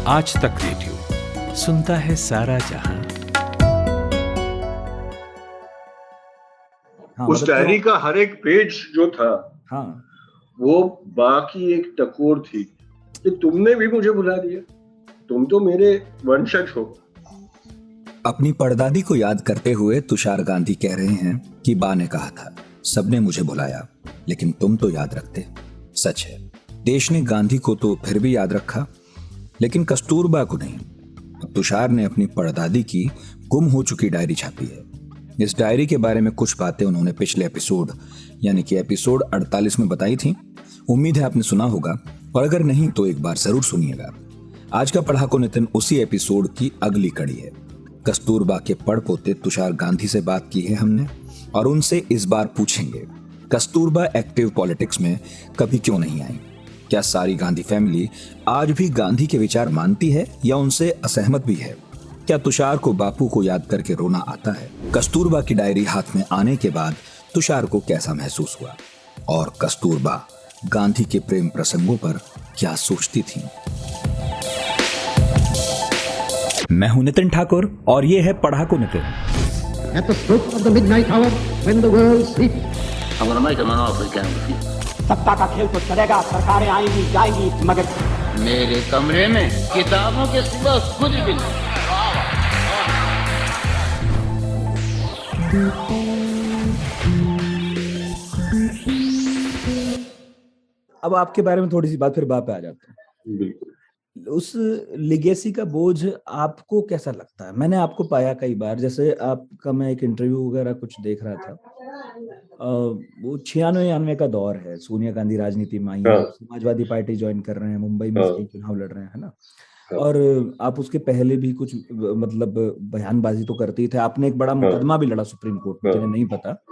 आज तक रेडियो सुनता है सारा जहां। हाँ, उस डायरी का हर एक पेज जो था हाँ, वो बाकी एक टकोर थी कि तुमने भी मुझे भुला दिया, तुम तो मेरे वंशज हो। अपनी परदादी को याद करते हुए तुषार गांधी कह रहे हैं कि बा ने कहा था, सबने मुझे बुलाया लेकिन तुम तो याद रखते। सच है, देश ने गांधी को तो फिर भी याद रखा लेकिन कस्तूरबा को नहीं। अब तुषार ने अपनी परदादी की गुम हो चुकी डायरी छापी है। इस डायरी के बारे में कुछ बातें उन्होंने पिछले एपिसोड यानी कि एपिसोड 48 में बताई थी। उम्मीद है आपने सुना होगा, और अगर नहीं तो एक बार जरूर सुनिएगा। आज का पढ़ाकू नितिन उसी एपिसोड की अगली कड़ी है। कस्तूरबा के पड़पोते तुषार गांधी से बात की है हमने, और उनसे इस बार पूछेंगे कस्तूरबा एक्टिव पॉलिटिक्स में कभी क्यों नहीं आई। क्या सारी गांधी फैमिली आज भी गांधी के विचार मानती है या उनसे असहमत भी है? क्या तुषार को बापू को याद करके रोना आता है? कस्तूरबा की डायरी हाथ में आने के बाद तुषार को कैसा महसूस हुआ, और कस्तूरबा गांधी के प्रेम प्रसंगों पर क्या सोचती थी? मैं हूं नितिन ठाकुर और ये है पढ़ाकू Nitin. At the stroke of the midnight hour, when the world sleeps, I'm gonna make him an offer he can't refuse. सत्ता का खेल तो चलेगा, सरकारें आएंगी जाएंगी, मगर मेरे कमरे में किताबों के सिवा कुछ भी नहीं। अब आपके बारे में थोड़ी सी बात फिर बात पे आ जाते हैं। बिल्कुल। उस लिगेसी का बोझ आपको कैसा लगता है? मैंने आपको पाया कई बार, जैसे आपका मैं एक इंटरव्यू वगैरह कुछ देख रहा था, वो 96-91 का दौर है, सोनिया गांधी राजनीति में आई है, समाजवादी पार्टी ज्वाइन कर रहे हैं, मुंबई में इसके चुनाव लड़ रहे हैं, है ना? और आप उसके पहले भी कुछ मतलब बयानबाजी तो करते ही थे। आपने एक बड़ा मुकदमा भी लड़ा सुप्रीम कोर्ट में, जिन्हें नहीं पता।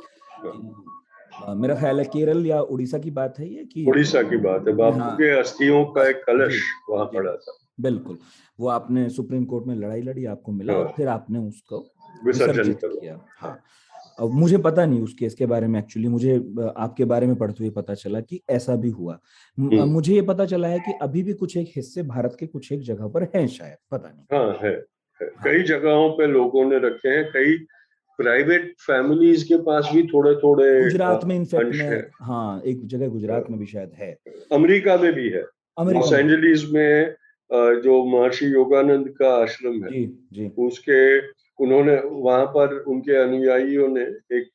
मेरा ख्याल है केरल या उड़ीसा की बात है ये, कि उड़ीसा की बात है। बापू के अस्थियों का एक कलश वहां पड़ा था। बिल्कुल, वो आपने सुप्रीम कोर्ट में लड़ाई लड़ी, आपको मिला, और फिर आपने उसको विसर्जित किया। हाँ, अब मुझे पता नहीं उस केस के बारे में, एक्चुअली मुझे आपके बारे में पढ़ते हुए पता चला कि ऐसा भी हुआ। मुझे ये पता चला है कि अभी भी कुछ एक हिस्से भारत के कुछ एक जगह पर हैं, शायद, पता नहीं। हाँ है। कई जगहों पे लोगों ने रखे हैं, कई प्राइवेट फैमिलीज के पास भी थोड़े थोड़े। गुजरात में इनफैक्ट में, हाँ, एक जगह गुजरात में भी शायद है। अमेरिका में भी है, लॉस एंजलिस में जो महर्षि योगानंद का आश्रम है, जी, उसके उन्होंने वहां पर उनके अनुयायियों ने एक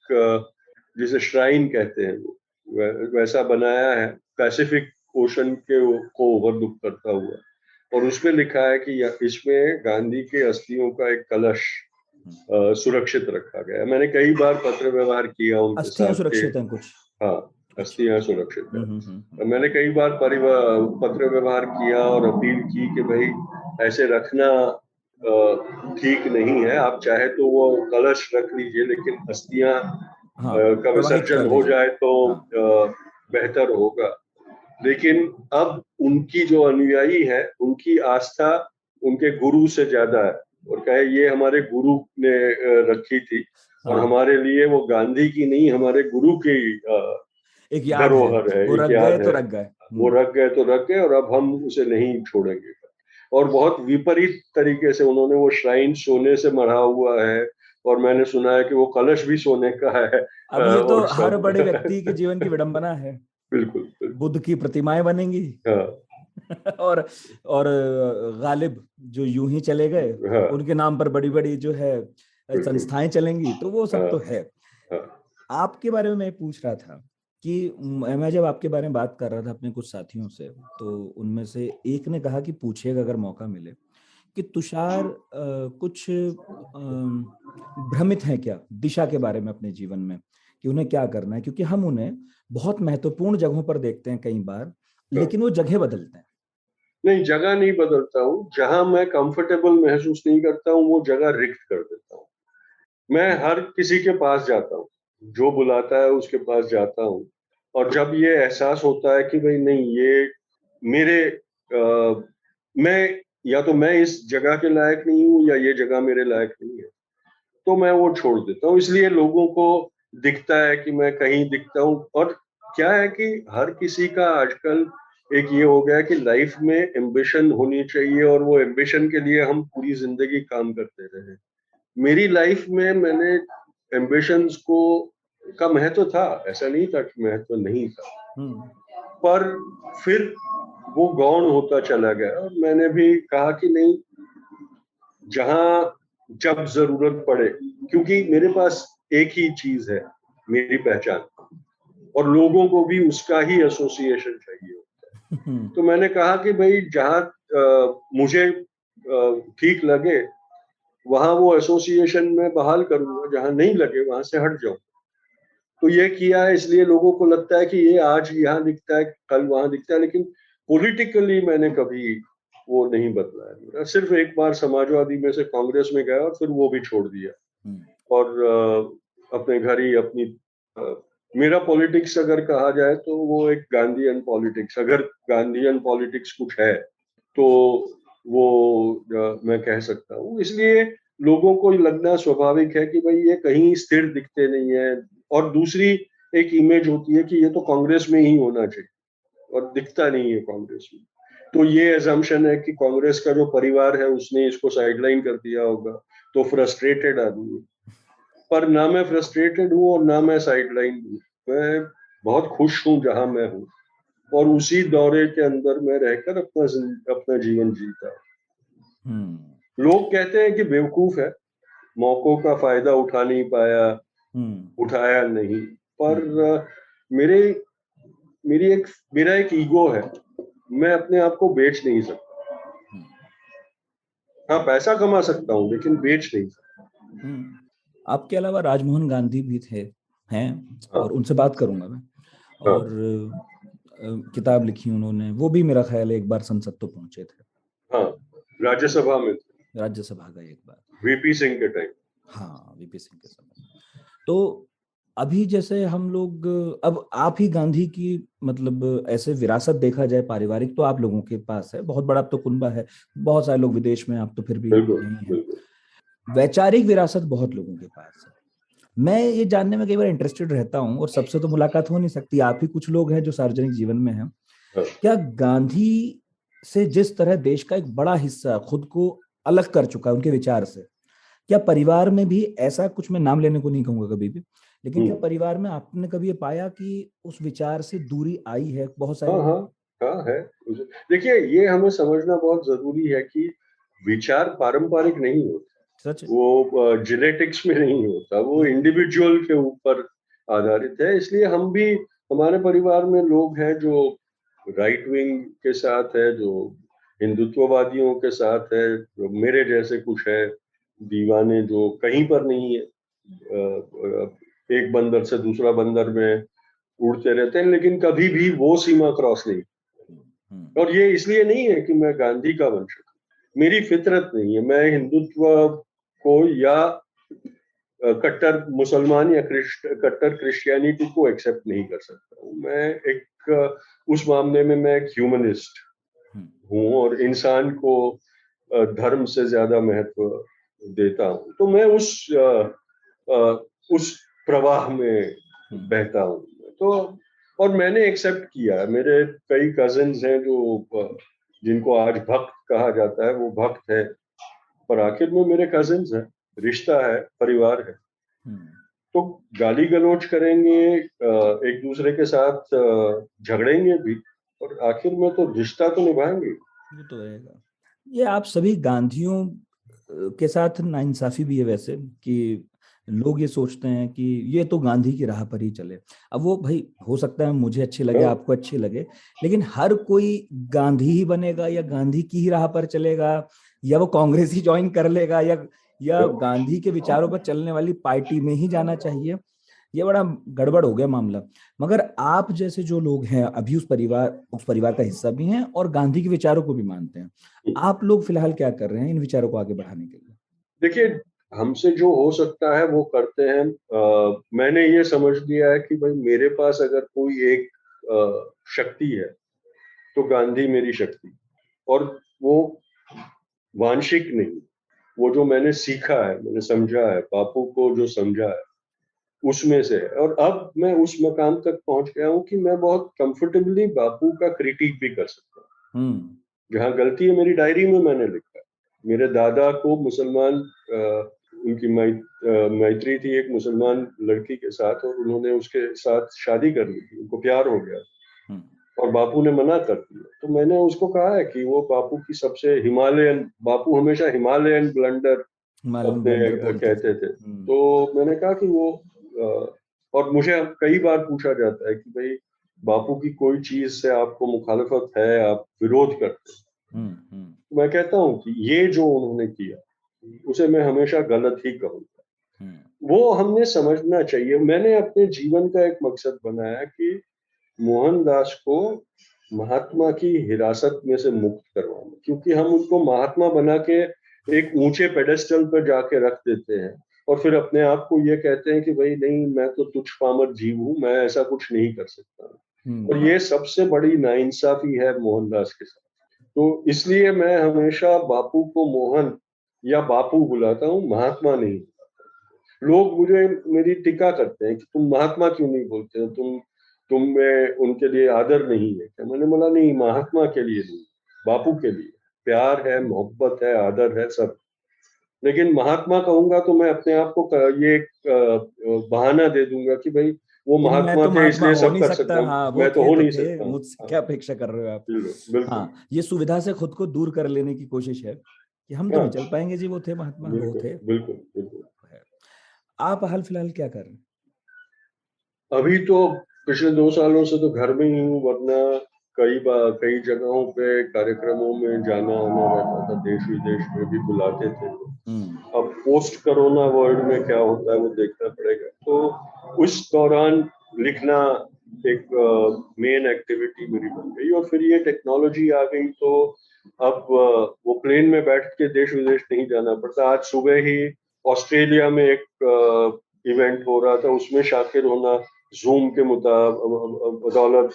जिसे श्राइन कहते हैं वैसा बनाया है, पैसिफिक ओशन के को ओवरलुक करता हुआ, और उसमें लिखा है कि इसमें गांधी के अस्थियों का एक कलश सुरक्षित रखा गया। मैंने कई बार पत्र व्यवहार किया उनके साथ। सुरक्षित हैं कुछ? हाँ, अस्थियां सुरक्षित है। मैंने कई बार पत्र व्यवहार किया और अपील की कि भाई ऐसे रखना ठीक नहीं है, आप चाहे तो वो कलश रख लीजिए, लेकिन अस्थियां का विसर्जन हो जाए तो बेहतर होगा। लेकिन अब उनकी जो अनुयायी है, उनकी आस्था उनके गुरु से ज्यादा है, और कहे ये हमारे गुरु ने रखी थी, और हमारे लिए वो गांधी की नहीं, हमारे गुरु की एक याद धरोहर है, वो रख गए तो रख गए, वो रख गए तो रख गए, और अब हम उसे नहीं छोड़ेंगे। और बहुत विपरीत तरीके से उन्होंने वो श्राइन सोने से मढ़ा हुआ है, और मैंने सुना है कि वो कलश भी सोने का है। अब ये तो हर बड़े व्यक्ति के जीवन की विडंबना है। बिल्कुल। बुद्ध की प्रतिमाएं बनेंगी और गालिब जो यूं ही चले गए, उनके नाम पर बड़ी बड़ी जो है संस्थाएं चलेंगी, तो वो सब तो है। आपके बारे में मैं पूछ रहा था कि मैं जब आपके बारे में बात कर रहा था अपने कुछ साथियों से, तो उनमें से एक ने कहा कि पूछिएगा अगर मौका मिले कि तुषार कुछ भ्रमित हैं क्या दिशा के बारे में अपने जीवन में, कि उन्हें क्या करना है, क्योंकि हम उन्हें बहुत महत्वपूर्ण जगहों पर देखते हैं कई बार, लेकिन वो जगह बदलते हैं। नहीं, जगह नहीं बदलता हूँ। जहां मैं कंफर्टेबल महसूस नहीं करता हूँ वो जगह रिक्त कर देता हूँ। मैं हर किसी के पास जाता हूँ, जो बुलाता है उसके पास जाता हूँ, और जब ये एहसास होता है कि भाई नहीं, ये मेरे मैं इस जगह के लायक नहीं हूँ, या ये जगह मेरे लायक नहीं है, तो मैं वो छोड़ देता हूँ। इसलिए लोगों को दिखता है कि मैं कहीं दिखता हूँ, और क्या है कि हर किसी का आजकल एक ये हो गया कि लाइफ में एम्बिशन होनी चाहिए और वो एम्बिशन के लिए हम पूरी जिंदगी काम करते रहे। मेरी लाइफ में मैंने एम्बिशंस को का महत्व था, ऐसा नहीं था कि महत्व नहीं था, पर फिर वो गौण होता चला गया। और मैंने भी कहा कि नहीं, जहां जब जरूरत पड़े, क्योंकि मेरे पास एक ही चीज है, मेरी पहचान, और लोगों को भी उसका ही एसोसिएशन चाहिए होता है। तो मैंने कहा कि भाई जहां मुझे ठीक लगे वहां वो एसोसिएशन में बहाल करूंगा, जहां नहीं लगे वहां से हट जाऊं। तो ये किया है, इसलिए लोगों को लगता है कि ये आज यहाँ दिखता है, कल वहां दिखता है, लेकिन पॉलिटिकली मैंने कभी वो नहीं बदला है। मेरा सिर्फ एक बार समाजवादी में से कांग्रेस में गया और फिर वो भी छोड़ दिया, और अपने घर ही अपनी मेरा पॉलिटिक्स अगर कहा जाए तो वो एक गांधीयन पॉलिटिक्स, अगर गांधीयन पॉलिटिक्स कुछ है तो वो मैं कह सकता हूँ। इसलिए लोगों को लगना स्वाभाविक है कि भाई ये कहीं स्थिर दिखते नहीं है, और दूसरी एक इमेज होती है कि ये तो कांग्रेस में ही होना चाहिए, और दिखता नहीं है कांग्रेस में। तो ये एजम्पशन है कि कांग्रेस का जो परिवार है उसने इसको साइडलाइन कर दिया होगा, तो फ्रस्ट्रेटेड आदमी। पर ना मैं फ्रस्ट्रेटेड हूँ और ना मैं साइडलाइन हूँ, मैं बहुत खुश हूँ जहां मैं हूँ, और उसी दौरे के अंदर मैं रहकर अपना जीवन जीता। लोग कहते हैं कि बेवकूफ है, मौकों का फायदा उठा नहीं पाया, उठाया नहीं, पर मेरा एक ईगो है, मैं अपने आप को बेच नहीं सकता। हाँ, पैसा कमा सकता हूँ लेकिन बेच नहीं सकता। आपके अलावा राजमोहन गांधी भी थे, हैं, हाँ, और उनसे बात करूंगा मैं। हाँ, और किताब लिखी उन्होंने, वो भी मेरा ख्याल है एक बार संसद तो पहुंचे थे। हाँ, राज्यसभा में, राज्यसभा का एक बार, वीपी सिंह के टाइम। हाँ, वीपी सिंह के समय। तो अभी जैसे हम लोग, अब आप ही गांधी की, मतलब ऐसे विरासत देखा जाए पारिवारिक, तो आप लोगों के पास है, बहुत बड़ा अब तो कुनबा है, बहुत सारे लोग विदेश में, आप तो फिर भी बिल्कुल, नहीं है। बिल्कुल। वैचारिक विरासत बहुत लोगों के पास है। मैं ये जानने में कई बार इंटरेस्टेड रहता हूँ, और सबसे तो मुलाकात हो नहीं सकती, आप ही कुछ लोग हैं जो सार्वजनिक जीवन में हैं। हाँ, क्या गांधी से जिस तरह देश का एक बड़ा हिस्सा खुद को अलग कर चुका है उनके विचार से, क्या परिवार में भी ऐसा कुछ, मैं नाम लेने को नहीं कहूंगा कभी भी, लेकिन क्या परिवार में आपने कभी ये पाया कि उस विचार से दूरी आई है बहुत सारे हाँ, लोगों? हाँ, हाँ, है। देखिए, ये हमें समझना बहुत जरूरी है कि विचार पारंपरिक नहीं होते, सच है। वो जेनेटिक्स में नहीं होता, वो इंडिविजुअल के ऊपर आधारित है। इसलिए हम भी, हमारे परिवार में लोग हैं जो राइट विंग के साथ है, जो हिंदुत्ववादियों के साथ है, जो मेरे जैसे कुछ है दीवाने जो कहीं पर नहीं है, एक बंदर से दूसरा बंदर में उड़ते रहते हैं, लेकिन कभी भी वो सीमा क्रॉस नहीं। और ये इसलिए नहीं है कि मैं गांधी का वंशज, मेरी फितरत नहीं है, मैं हिंदुत्व को या कट्टर मुसलमान या कट्टर क्रिश्चियनिटी को एक्सेप्ट नहीं कर सकता हूँ। मैं एक उस मामले में मैं एक ह्यूमनिस्ट हूँ, और इंसान को धर्म से ज्यादा महत्व देता हूँ। तो मैं उस प्रवाह में बहता हूँ। तो और मैंने एक्सेप्ट किया है, मेरे कई कजिन्स हैं जो जिनको आज भक्त कहा जाता है, वो भक्त है, पर आखिर में मेरे कजिन्स हैं, रिश्ता है, परिवार है। तो गाली गलौज करेंगे, एक दूसरे के साथ झगड़ेंगे भी, और आखिर में तो रिश्ता तो निभाएंगे। ये तो रहेगा। ये आप सभी गांधियों के साथ नाइंसाफी भी है वैसे, कि लोग ये सोचते हैं कि ये तो गांधी की राह पर ही चले। अब वो भाई, हो सकता है मुझे अच्छे लगे, आपको अच्छे लगे, लेकिन हर कोई गांधी ही बनेगा या गांधी की ही राह पर चलेगा, या वो कांग्रेस ही ज्वाइन कर लेगा, या गांधी के विचारों पर चलने वाली पार्टी में ही जाना चाहिए। ये बड़ा गड़बड़ हो गया मामला। मगर आप जैसे जो लोग हैं अभी उस परिवार का हिस्सा भी हैं और गांधी के विचारों को भी मानते हैं, आप लोग फिलहाल क्या कर रहे हैं इन विचारों को आगे बढ़ाने के लिए? देखिए, हमसे जो हो सकता है वो करते हैं। मैंने ये समझ लिया है कि भाई मेरे पास अगर कोई एक शक्ति है तो गांधी मेरी शक्ति, और वो वांशिक नहीं, वो जो मैंने सीखा है, मैंने समझा है, बापू को जो समझा है, उसमें से है। और अब मैं उस मकाम तक पहुंच गया हूँ कि मैं बहुत कंफर्टेबली बापू का क्रिटिक भी कर सकता हूँ। जहाँ गलती है मेरी डायरी में मैंने लिखा है। मेरे दादा को मुसलमान उनकी मैत्री थी एक मुसलमान लड़की के साथ, और उन्होंने उसके साथ शादी कर ली थी, उनको प्यार हो गया और बापू ने मना कर दिया। तो मैंने उसको कहा है कि वो बापू की सबसे बापू हमेशा हिमालयन ब्लंडर अपने कहते थे। तो मैंने कहा कि वो और मुझे कई बार पूछा जाता है कि भाई बापू की कोई चीज से आपको मुखालफत है, आप विरोध करते हैं। मैं कहता हूँ कि ये जो उन्होंने किया उसे मैं हमेशा गलत ही कहूँगा। वो हमने समझना चाहिए। मैंने अपने जीवन का एक मकसद बनाया कि मोहनदास को महात्मा की हिरासत में से मुक्त करवाना, क्योंकि हम उनको महात्मा बना के एक ऊंचे पेडेस्टल पर जाके रख देते हैं और फिर अपने आप को ये कहते हैं कि भाई नहीं, मैं तो तुच्छ पामर जीव हूं, मैं ऐसा कुछ नहीं कर सकता। और ये सबसे बड़ी नाइंसाफी है मोहनदास के साथ। तो इसलिए मैं हमेशा बापू को मोहन या बापू बुलाता हूँ, महात्मा नहीं। लोग मुझे मेरी टिक्का करते हैं कि तुम महात्मा क्यों नहीं बोलते हो, तुम में उनके लिए आदर नहीं है क्या? मैंने बोला नहीं, महात्मा के लिए नहीं, बापू के लिए प्यार है, मोहब्बत है, आदर है, सब। लेकिन महात्मा कहूंगा तो मैं अपने आप को ये बहाना दे दूंगा कि भाई वो मैं महात्मा तो थे महात्मा इसलिए हो सब नहीं कर सकता। सकता हूँ, हाँ, वो मैं तो थे हो तो नहीं थे, सकता। मुझसे क्या अपेक्षा कर रहे हो आप? बिल्कुल। हाँ, ये सुविधा से खुद को दूर कर लेने की कोशिश है कि हम तो नहीं चल पाएंगे जी, वो थे महात्मा, वो थे। बिल्कुल। आप हाल फिलहाल क्या कर रहे हैं? अभी तो पिछले 2 सालों से तो घर में ही हूँ, वरना कई जगहों पे कार्यक्रमों में जाना आना रहता था, देश विदेश में भी बुलाते थे। अब पोस्ट कोरोना वर्ल्ड में क्या होता है वो देखना पड़ेगा। तो उस दौरान लिखना एक मेन एक्टिविटी मेरी बन गई। और फिर ये टेक्नोलॉजी आ गई तो अब वो प्लेन में बैठ के देश विदेश नहीं जाना पड़ता। आज सुबह ही ऑस्ट्रेलिया में एक इवेंट हो रहा था, उसमें शाकिर होना जूम के बदौलत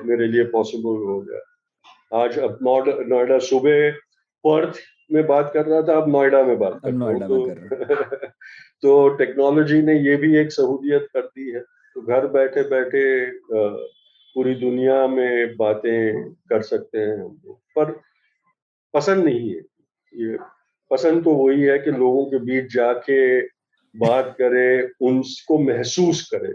मेरे लिए पॉसिबल हो गया। आज अब नोएडा, सुबह पर्थ में बात कर रहा था, अब नोएडा में बात कर रहा हूँ। तो तो टेक्नोलॉजी ने ये भी एक सहूलियत कर दी है। तो घर बैठे बैठे पूरी दुनिया में बातें कर सकते हैं हम लोग। पर पसंद नहीं है ये। पसंद तो वही है कि लोगों के बीच जाके बात करे, उनको महसूस करे।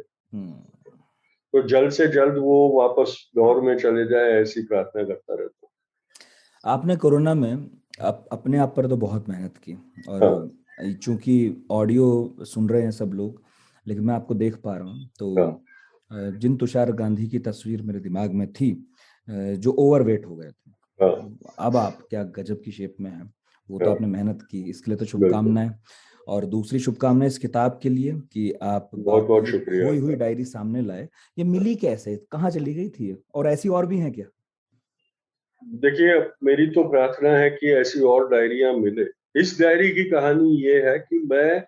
तो जल्द से जल्द वो वापस दौर में चले जाए, ऐसी प्रार्थना करता रहता हूँ। आपने कोरोना में अपने आप पर तो बहुत मेहनत की, और चूंकि ऑडियो सुन रहे हैं सब लोग, लेकिन मैं आपको देख पा रहा हूँ। तो जिन तुषार गांधी की तस्वीर मेरे दिमाग में थी, जो ओवरवेट हो गए थे, अब आप क्या गजब की शेप में हैं। वो तो आपने मेहनत की, इसके लिए तो शुभकामनाएं। और दूसरी शुभकामनाएं इस किताब के लिए कि आप बहुत शुक्रिया। खोई हुई डायरी सामने लाए। ये मिली कैसे, कहाँ चली गई थी, और ऐसी और भी हैं क्या? देखिए, मेरी तो प्रार्थना है कि ऐसी और डायरियां मिले। इस डायरी की कहानी ये है कि मैं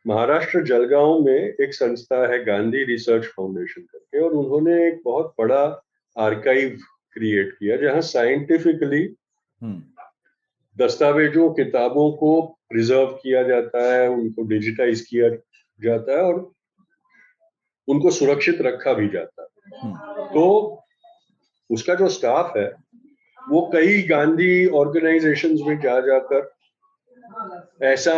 महाराष्ट्र जलगांव में एक संस्था है गांधी रिसर्च फाउंडेशन करके, और उन्होंने एक बहुत बड़ा आर्काइव क्रिएट किया जहां साइंटिफिकली दस्तावेजों, किताबों को प्रिजर्व किया जाता है, उनको डिजिटाइज किया जाता है और उनको सुरक्षित रखा भी जाता है। तो उसका जो स्टाफ है वो कई गांधी ऑर्गेनाइजेशंस में जाकर ऐसा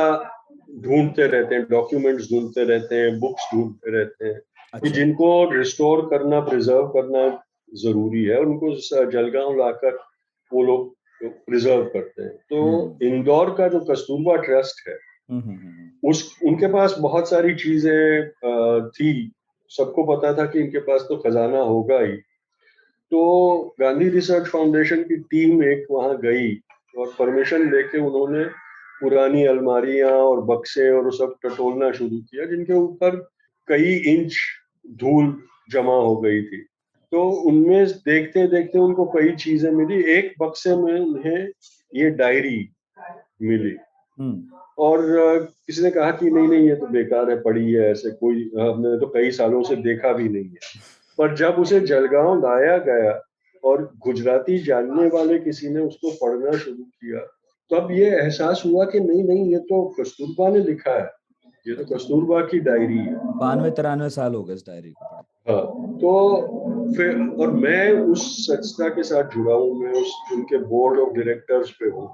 ढूंढते रहते हैं, डॉक्यूमेंट्स ढूंढते रहते हैं, बुक्स ढूंढते रहते हैं कि जिनको रिस्टोर करना, प्रिजर्व करना जरूरी है। उनको जलगांव लाकर वो लोग प्रिजर्व करते हैं। तो इंदौर का जो कस्तूरबा ट्रस्ट है, उनके पास बहुत सारी चीजें थी। सबको पता था कि इनके पास तो खजाना होगा ही। तो गांधी रिसर्च फाउंडेशन की टीम एक वहां गई और परमिशन लेके उन्होंने पुरानी अलमारियां और बक्से और सब टटोलना शुरू किया, जिनके ऊपर कई इंच धूल जमा हो गई थी। तो उनमें देखते देखते उनको कई चीजें मिली। एक बक्से में उन्हें ये डायरी मिली, और किसी ने कहा कि नहीं ये तो बेकार है, पड़ी है, ऐसे कोई हमने तो कई सालों से देखा भी नहीं है। पर जब उसे जलगांव लाया गया और गुजराती जानने वाले किसी ने उसको पढ़ना शुरू किया, तब ये एहसास हुआ कि नहीं ये तो कस्तूरबा ने लिखा है, ये तो कस्तूरबा की डायरी है। 92-93 साल हो गए इस डायरी को पढ़े। हाँ, तो फिर और मैं उस संस्था के साथ जुड़ा हूँ, मैं उनके बोर्ड ऑफ डायरेक्टर्स पे हूँ,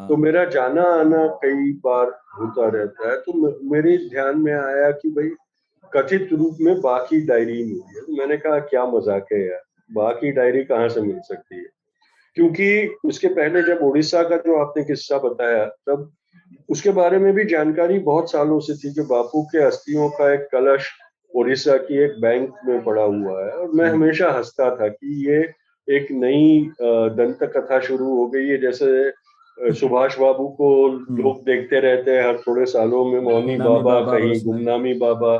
तो मेरा जाना आना कई बार होता रहता है। तो मेरे ध्यान में आया कि भाई कथित रूप में बाकी डायरी मिली है। तो मैंने कहा क्या मजाक है यार, बाकी डायरी कहाँ से मिल सकती है, क्योंकि उसके पहले जब उड़ीसा का जो आपने किस्सा बताया तब उसके बारे में भी जानकारी बहुत सालों से थी कि बापू के अस्थियों का एक कलश उड़ीसा की एक बैंक में पड़ा हुआ है। और मैं हमेशा हंसता था कि ये एक नई दंत कथा शुरू हो गई है, जैसे सुभाष बाबू को लोग देखते रहते हैं हर थोड़े सालों में, मौनी बाबा, कहीं गुमनामी बाबा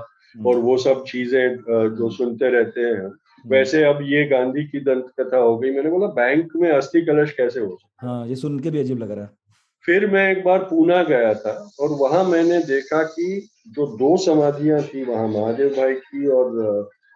और वो सब चीजें जो सुनते रहते हैं, वैसे अब ये गांधी की दंत कथा हो गई। मैंने बोला बैंक में अस्थि कलश कैसे हो सकता है? हाँ, ये सुन के भी अजीब लग रहा है। फिर मैं एक बार पूना गया था और वहां मैंने देखा कि जो 2 समाधियां थी वहां, महादेव भाई की और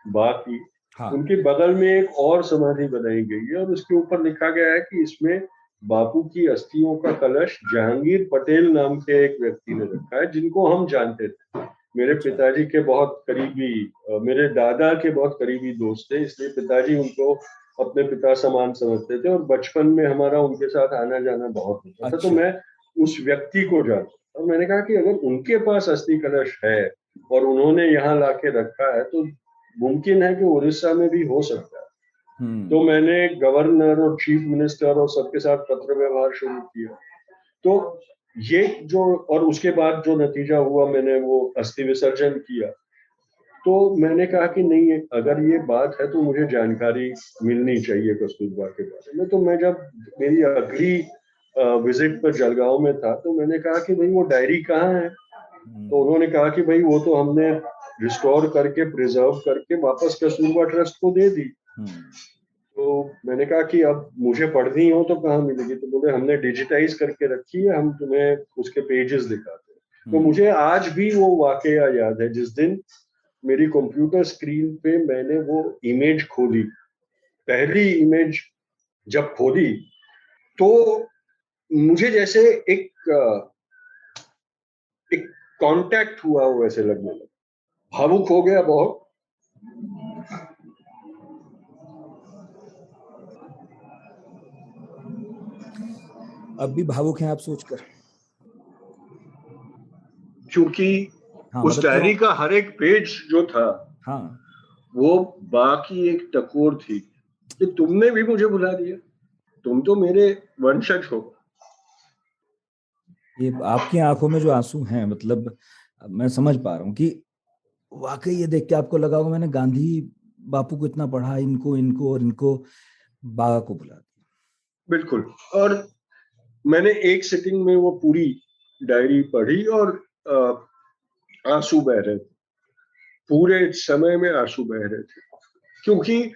बा की, उनके बगल में एक और समाधि बनाई गई है और उसके ऊपर लिखा गया है कि इसमें बापू की अस्थियों का कलश जहांगीर पटेल नाम के एक व्यक्ति ने रखा है, जिनको हम जानते थे। मेरे पिताजी के बहुत करीबी, मेरे दादा के बहुत करीबी दोस्त थे, इसलिए पिताजी उनको अपने पिता समान समझते थे और बचपन में हमारा उनके साथ आना जाना बहुत होता था। तो मैं उस व्यक्ति को जानता और मैंने कहा कि अगर उनके पास अस्थि कलश है और उन्होंने यहाँ लाके रखा है तो मुमकिन है कि उड़ीसा में भी हो सकता है। तो मैंने गवर्नर और चीफ मिनिस्टर और सबके साथ पत्र व्यवहार शुरू किया। तो ये जो, और उसके बाद जो नतीजा हुआ, मैंने वो अस्थि विसर्जन किया। तो मैंने कहा कि नहीं, अगर ये बात है तो मुझे जानकारी मिलनी चाहिए कस्तूरबा के बारे में। तो मैं जब मेरी अगली विजिट पर जलगांव में था तो मैंने कहा कि भाई वो डायरी कहाँ है? तो उन्होंने कहा कि भाई वो तो हमने रिस्टोर करके, प्रिजर्व करके वापस कस्तूरबा ट्रस्ट को दे दी। तो मैंने कहा कि अब मुझे पढ़नी हो तो कहाँ मिलेगी? तो बोले हमने डिजिटाइज करके रखी है, हम तुम्हें उसके पेजेस दिखाते हैं। तो मुझे आज भी वो वाकया याद है, जिस दिन मेरी कंप्यूटर स्क्रीन पे मैंने वो इमेज खोली, पहली इमेज जब खोली तो मुझे जैसे एक कांटेक्ट हुआ हो वैसे लगने लगा, भावुक हो गया बहुत। अब भी भावुक हैं आप सोचकर? क्योंकि उस डायरी का हर एक पेज जो था, वो बाकी एक टकोर थी कि तुमने भी मुझे भुला दिया, तुम तो मेरे वंशज हो। ये आपकी आंखों में जो आंसू हैं, मतलब मैं समझ पा रहा हूँ कि वाकई ये देख के आपको लगा होगा मैंने गांधी बापू को इतना पढ़ा, इनको और इनको बागा को बुला दिया। बिल्कुल। और मैंने एक सिटिंग में वो पूरी डायरी पढ़ी और आंसू बह रहे थे, पूरे समय में आंसू बह रहे थे, क्योंकि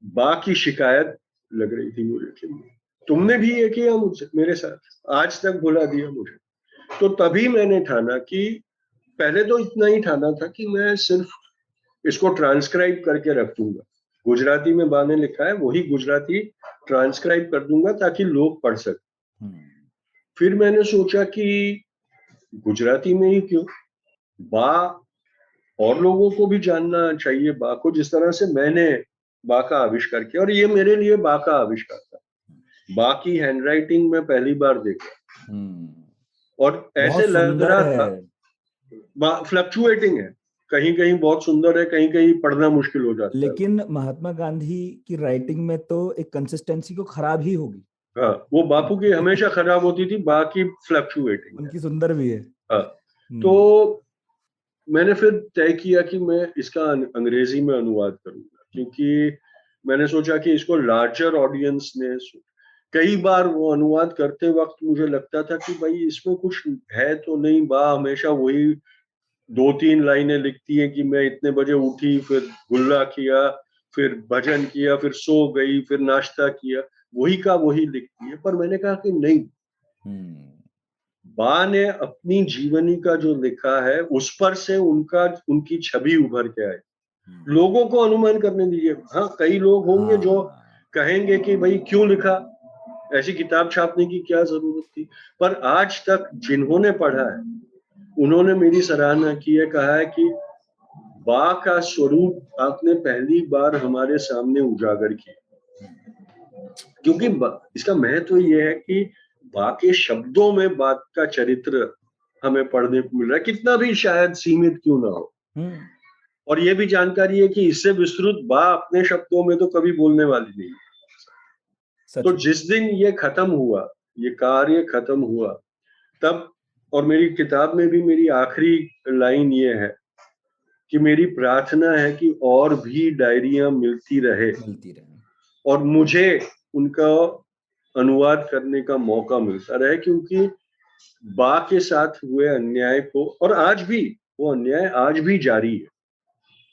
बा की शिकायत लग रही थी मुझे कि तुमने भी ये किया मुझसे, मेरे साथ, आज तक भुला दिया मुझे। तो तभी मैंने ठाना कि पहले तो इतना ही ठाना था कि मैं सिर्फ इसको ट्रांसक्राइब करके रख दूंगा, गुजराती में बा ने लिखा है वही गुजराती ट्रांसक्राइब कर दूंगा ताकि लोग पढ़ सकें। फिर मैंने सोचा कि गुजराती में ही क्यों, बा और लोगों को भी जानना चाहिए बा को, जिस तरह से मैंने बा का आविष्कार किया। और ये मेरे लिए बा का आविष्कार था, बा की हैंडराइटिंग में पहली बार देखा और ऐसे लग रहा था, फ्लक्चुएटिंग है, कहीं कहीं बहुत सुंदर है, कहीं कहीं पढ़ना मुश्किल हो जाता है। लेकिन महात्मा गांधी की राइटिंग में तो एक कंसिस्टेंसी को खराब ही होगी। हाँ, वो बापू की हमेशा खराब होती थी, बा की फ्लक्चुएटिंग, उनकी सुंदर भी है। हाँ। तो मैंने फिर तय किया कि मैं इसका अंग्रेजी में अनुवाद करूंगा, क्योंकि मैंने सोचा कि इसको लार्जर ऑडियंस ने, कई बार वो अनुवाद करते वक्त मुझे लगता था कि भाई इसमें कुछ है तो नहीं, बा हमेशा वही 2-3 लाइनें लिखती है कि मैं इतने बजे उठी, फिर गुल्ला किया, फिर भजन किया, फिर सो गई, फिर नाश्ता किया, वही का वही लिखती है। पर मैंने कहा कि नहीं, बा ने अपनी जीवनी का जो लिखा है उस पर से उनकी छवि उभर के आई, लोगों को अनुमान करने दीजिए। हाँ, कई लोग होंगे जो कहेंगे कि भाई क्यों लिखा, ऐसी किताब छापने की क्या जरूरत थी, पर आज तक जिन्होंने पढ़ा है उन्होंने मेरी सराहना की है, कहा है कि बा का स्वरूप आपने पहली बार हमारे सामने उजागर किया, क्योंकि इसका महत्व ये है कि बा के शब्दों में बात का चरित्र हमें पढ़ने को मिल रहा है, कितना भी शायद सीमित क्यों ना हो। और ये भी जानकारी है कि इससे विस्तृत बा अपने शब्दों में तो कभी बोलने वाली नहीं। तो जिस दिन ये खत्म हुआ, ये कार्य खत्म हुआ, तब, और मेरी किताब में भी मेरी आखिरी लाइन ये है कि मेरी प्रार्थना है कि और भी डायरियां मिलती रहे और मुझे उनका अनुवाद करने का मौका मिलता रहे, क्योंकि बा के साथ हुए अन्याय को, और आज भी वो अन्याय आज भी जारी है।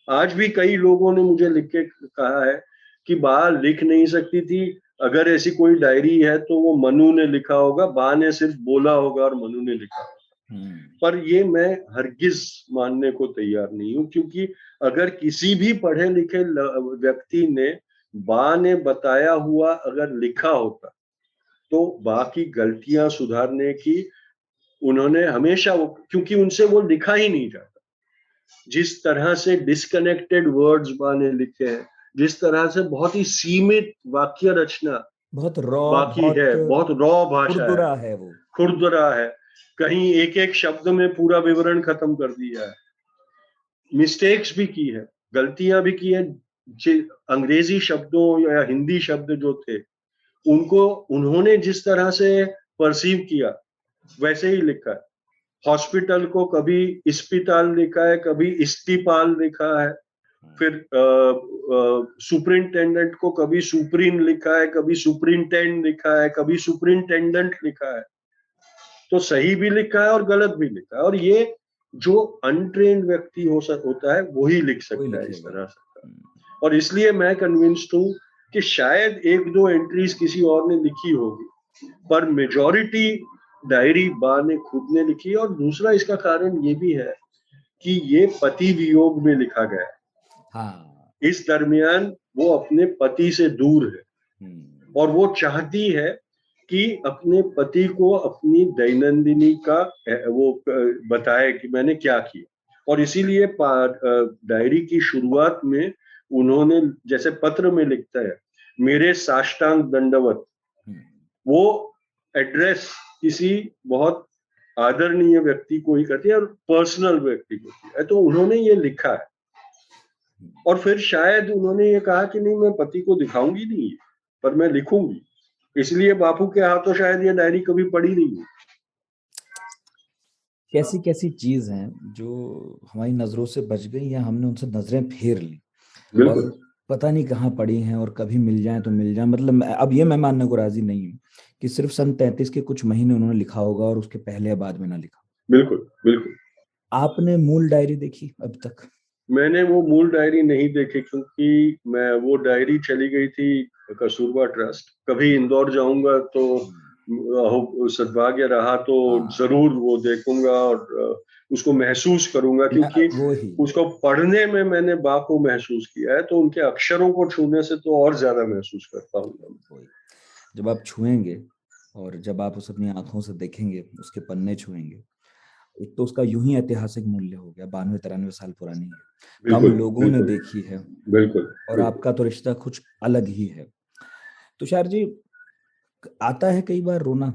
आज भी कई लोगों ने मुझे लिख के कहा है कि बा लिख नहीं सकती थी, अगर ऐसी कोई डायरी है तो वो मनु ने लिखा होगा, बा ने सिर्फ बोला होगा और मनु ने लिखा होगा। पर ये मैं हरगिज मानने को तैयार नहीं हूं, क्योंकि अगर किसी भी पढ़े लिखे व्यक्ति ने बा ने बताया हुआ अगर लिखा होता, तो बा की गलतियां सुधारने की उन्होंने हमेशा, क्योंकि उनसे वो लिखा ही नहीं जाता। जिस तरह से डिस्कनेक्टेड वर्ड्स बा ने लिखे हैं, जिस तरह से बहुत ही सीमित वाक्य रचना बहुत रॉ, बाकी है, बहुत रॉ भाषा खुरदुरा है, वो खुरदुरा है, कहीं एक एक शब्द में पूरा विवरण खत्म कर दिया है, मिस्टेक्स भी की है, गलतियां भी की है। अंग्रेजी शब्दों या हिंदी शब्द जो थे उनको उन्होंने जिस तरह से परसीव किया वैसे ही लिखा है। हॉस्पिटल को कभी अस्पताल लिखा है, कभी इस्तीपाल लिखा है, फिर सुपरिंटेंडेंट को कभी सुप्रीम लिखा है, कभी सुपरिंटेंडेंट लिखा है, कभी सुपरिंटेंडेंट लिखा है। तो सही भी लिखा है और गलत भी लिखा है, और ये जो अनट्रेन्ड व्यक्ति होता है वही लिख सकता है इस तरह से। और इसलिए मैं कन्विंस्ड हूँ कि शायद एक दो एंट्रीज किसी और ने लिखी होगी, पर मेजॉरिटी डायरी बा ने खुद ने लिखी है। और दूसरा इसका कारण ये भी है कि ये पति वियोग में लिखा गया है। हाँ। इस दरमियान वो अपने पति से दूर है और वो चाहती है कि अपने पति को अपनी दैनंदिनी का वो बताए कि मैंने क्या किया। और इसीलिए डायरी की शुरुआत में उन्होंने, जैसे पत्र में लिखता है, मेरे साष्टांग दंडवत, वो एड्रेस किसी बहुत आदरणीय व्यक्ति को ही करती है और पर्सनल व्यक्ति को करती है। तो उन्होंने ये लिखा है और फिर शायद उन्होंने ये कहा कि नहीं, मैं पति को दिखाऊंगी नहीं पर मैं लिखूंगी, इसलिए बापू के हाथों शायद ये डायरी कभी पढ़ी नहीं। कैसी कैसी चीज हैं जो हमारी नजरों से बच गई या हमने उनसे नजरें फेर ली और पता नहीं कहाँ पड़ी हैं, और कभी मिल जाए तो मिल जाए। मतलब अब ये मैं मानने को राजी नहीं हूँ कि सिर्फ सन 33 के कुछ महीने उन्होंने लिखा होगा और उसके पहले या बाद में ना लिखा। बिल्कुल बिल्कुल। आपने मूल डायरी देखी अब तक? मैंने वो मूल डायरी नहीं देखी, क्योंकि मैं, वो डायरी चली गई थी कस्तूरबा ट्रस्ट। कभी इंदौर जाऊंगा तो सद्भाग्य रहा तो जरूर वो देखूंगा और उसको महसूस करूंगा, क्योंकि उसको पढ़ने में मैंने बा को महसूस किया है, तो उनके अक्षरों को छूने से तो और ज्यादा महसूस कर पाऊंगा। जब आप छुएंगे और जब आप उसे अपनी आंखों से देखेंगे, उसके पन्ने छुएंगे, एक तो उसका यूं ही ऐतिहासिक मूल्य हो गया, 92-93 साल पुरानी है, कम लोगों ने देखी है। बिल्कुल। और आपका तो रिश्ता कुछ अलग ही है। तुषार जी, आता है कई बार रोना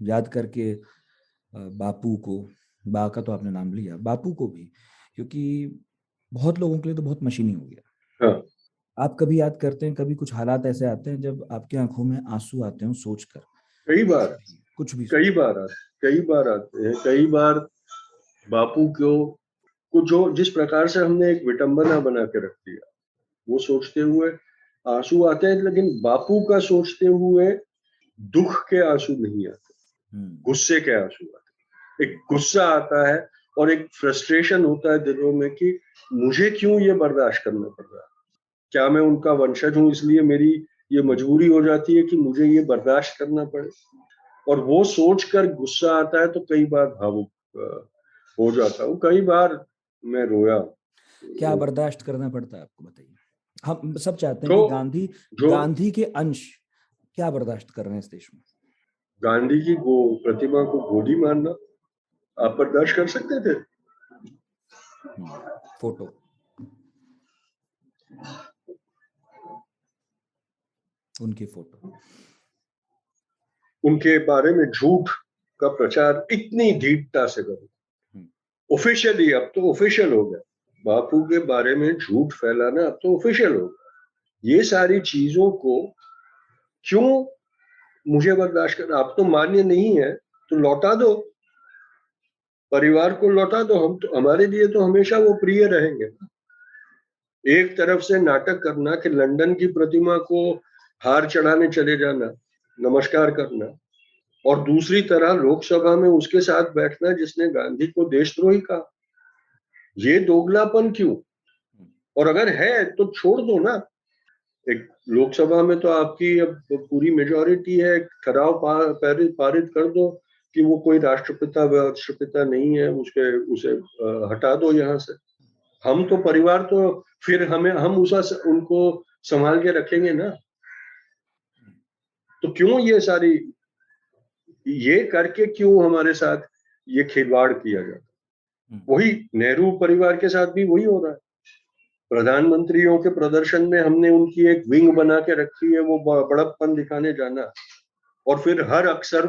याद करके बापू को, बा का तो आपने नाम लिया, बापू को भी, क्योंकि बहुत लोगों के लिए तो बहुत मशीनी हो गया। हाँ। आप कभी याद करते हैं, कभी कुछ हालात ऐसे आते हैं जब आपकी आंखों में आंसू आते हैं सोचकर? कई बार, कुछ भी कई बार आते हैं। कई बार बापू को जो जिस प्रकार से हमने एक विटंबना बना के रख दिया, वो सोचते हुए आंसू आते हैं, लेकिन बापू का सोचते हुए दुख के आंसू नहीं आते, गुस्से के आंसू आते। एक गुस्सा आता है और एक फ्रस्ट्रेशन होता है दिलों में कि मुझे क्यों ये बर्दाश्त करना पड़ रहा है, क्या मैं उनका वंशज हूं इसलिए मेरी ये मजबूरी हो जाती है कि मुझे ये बर्दाश्त करना पड़े। और वो सोचकर गुस्सा आता है तो कई बार भावुक हो जाता हूँ, कई बार मैं रोया। क्या बर्दाश्त करना पड़ता है आपको, बताइए? हम सब चाहते हैं कि गांधी के अंश क्या बर्दाश्त कर रहे हैं इस देश में? गांधी की प्रतिमा को गोली मारना, आप बर्दाश्त कर सकते थे? फोटो उनकी फोटो उनके बारे में झूठ का प्रचार इतनी दृढ़ता से करो। ऑफिशियली अब तो ऑफिशियल हो गया, बापू के बारे में झूठ फैलाना अब तो ऑफिशियल हो गया। ये सारी चीजों को क्यों मुझे बर्दाश्त करना? आप तो मान्य नहीं है तो लौटा दो, परिवार को लौटा दो। हम तो, हमारे लिए तो हमेशा वो प्रिय रहेंगे। एक तरफ से नाटक करना कि लंदन की प्रतिमा को हार चढ़ाने चले जाना, नमस्कार करना, और दूसरी तरह लोकसभा में उसके साथ बैठना जिसने गांधी को देशद्रोही कहा। ये दोगलापन क्यों? और अगर है तो छोड़ दो ना। एक लोकसभा में तो आपकी अब पूरी मेजॉरिटी है, ठराव पारित कर दो कि वो कोई राष्ट्रपिता नहीं है, उसे हटा दो यहाँ से। हम तो परिवार तो फिर हम उनको संभाल के रखेंगे ना। तो क्यों ये करके क्यों हमारे साथ ये खिलवाड़ किया जाता? वही नेहरू परिवार के साथ भी वही हो रहा है। प्रधानमंत्रियों के प्रदर्शन में हमने उनकी एक विंग बना के रखी है, वो बड़प्पन दिखाने जाना, और फिर हर अवसर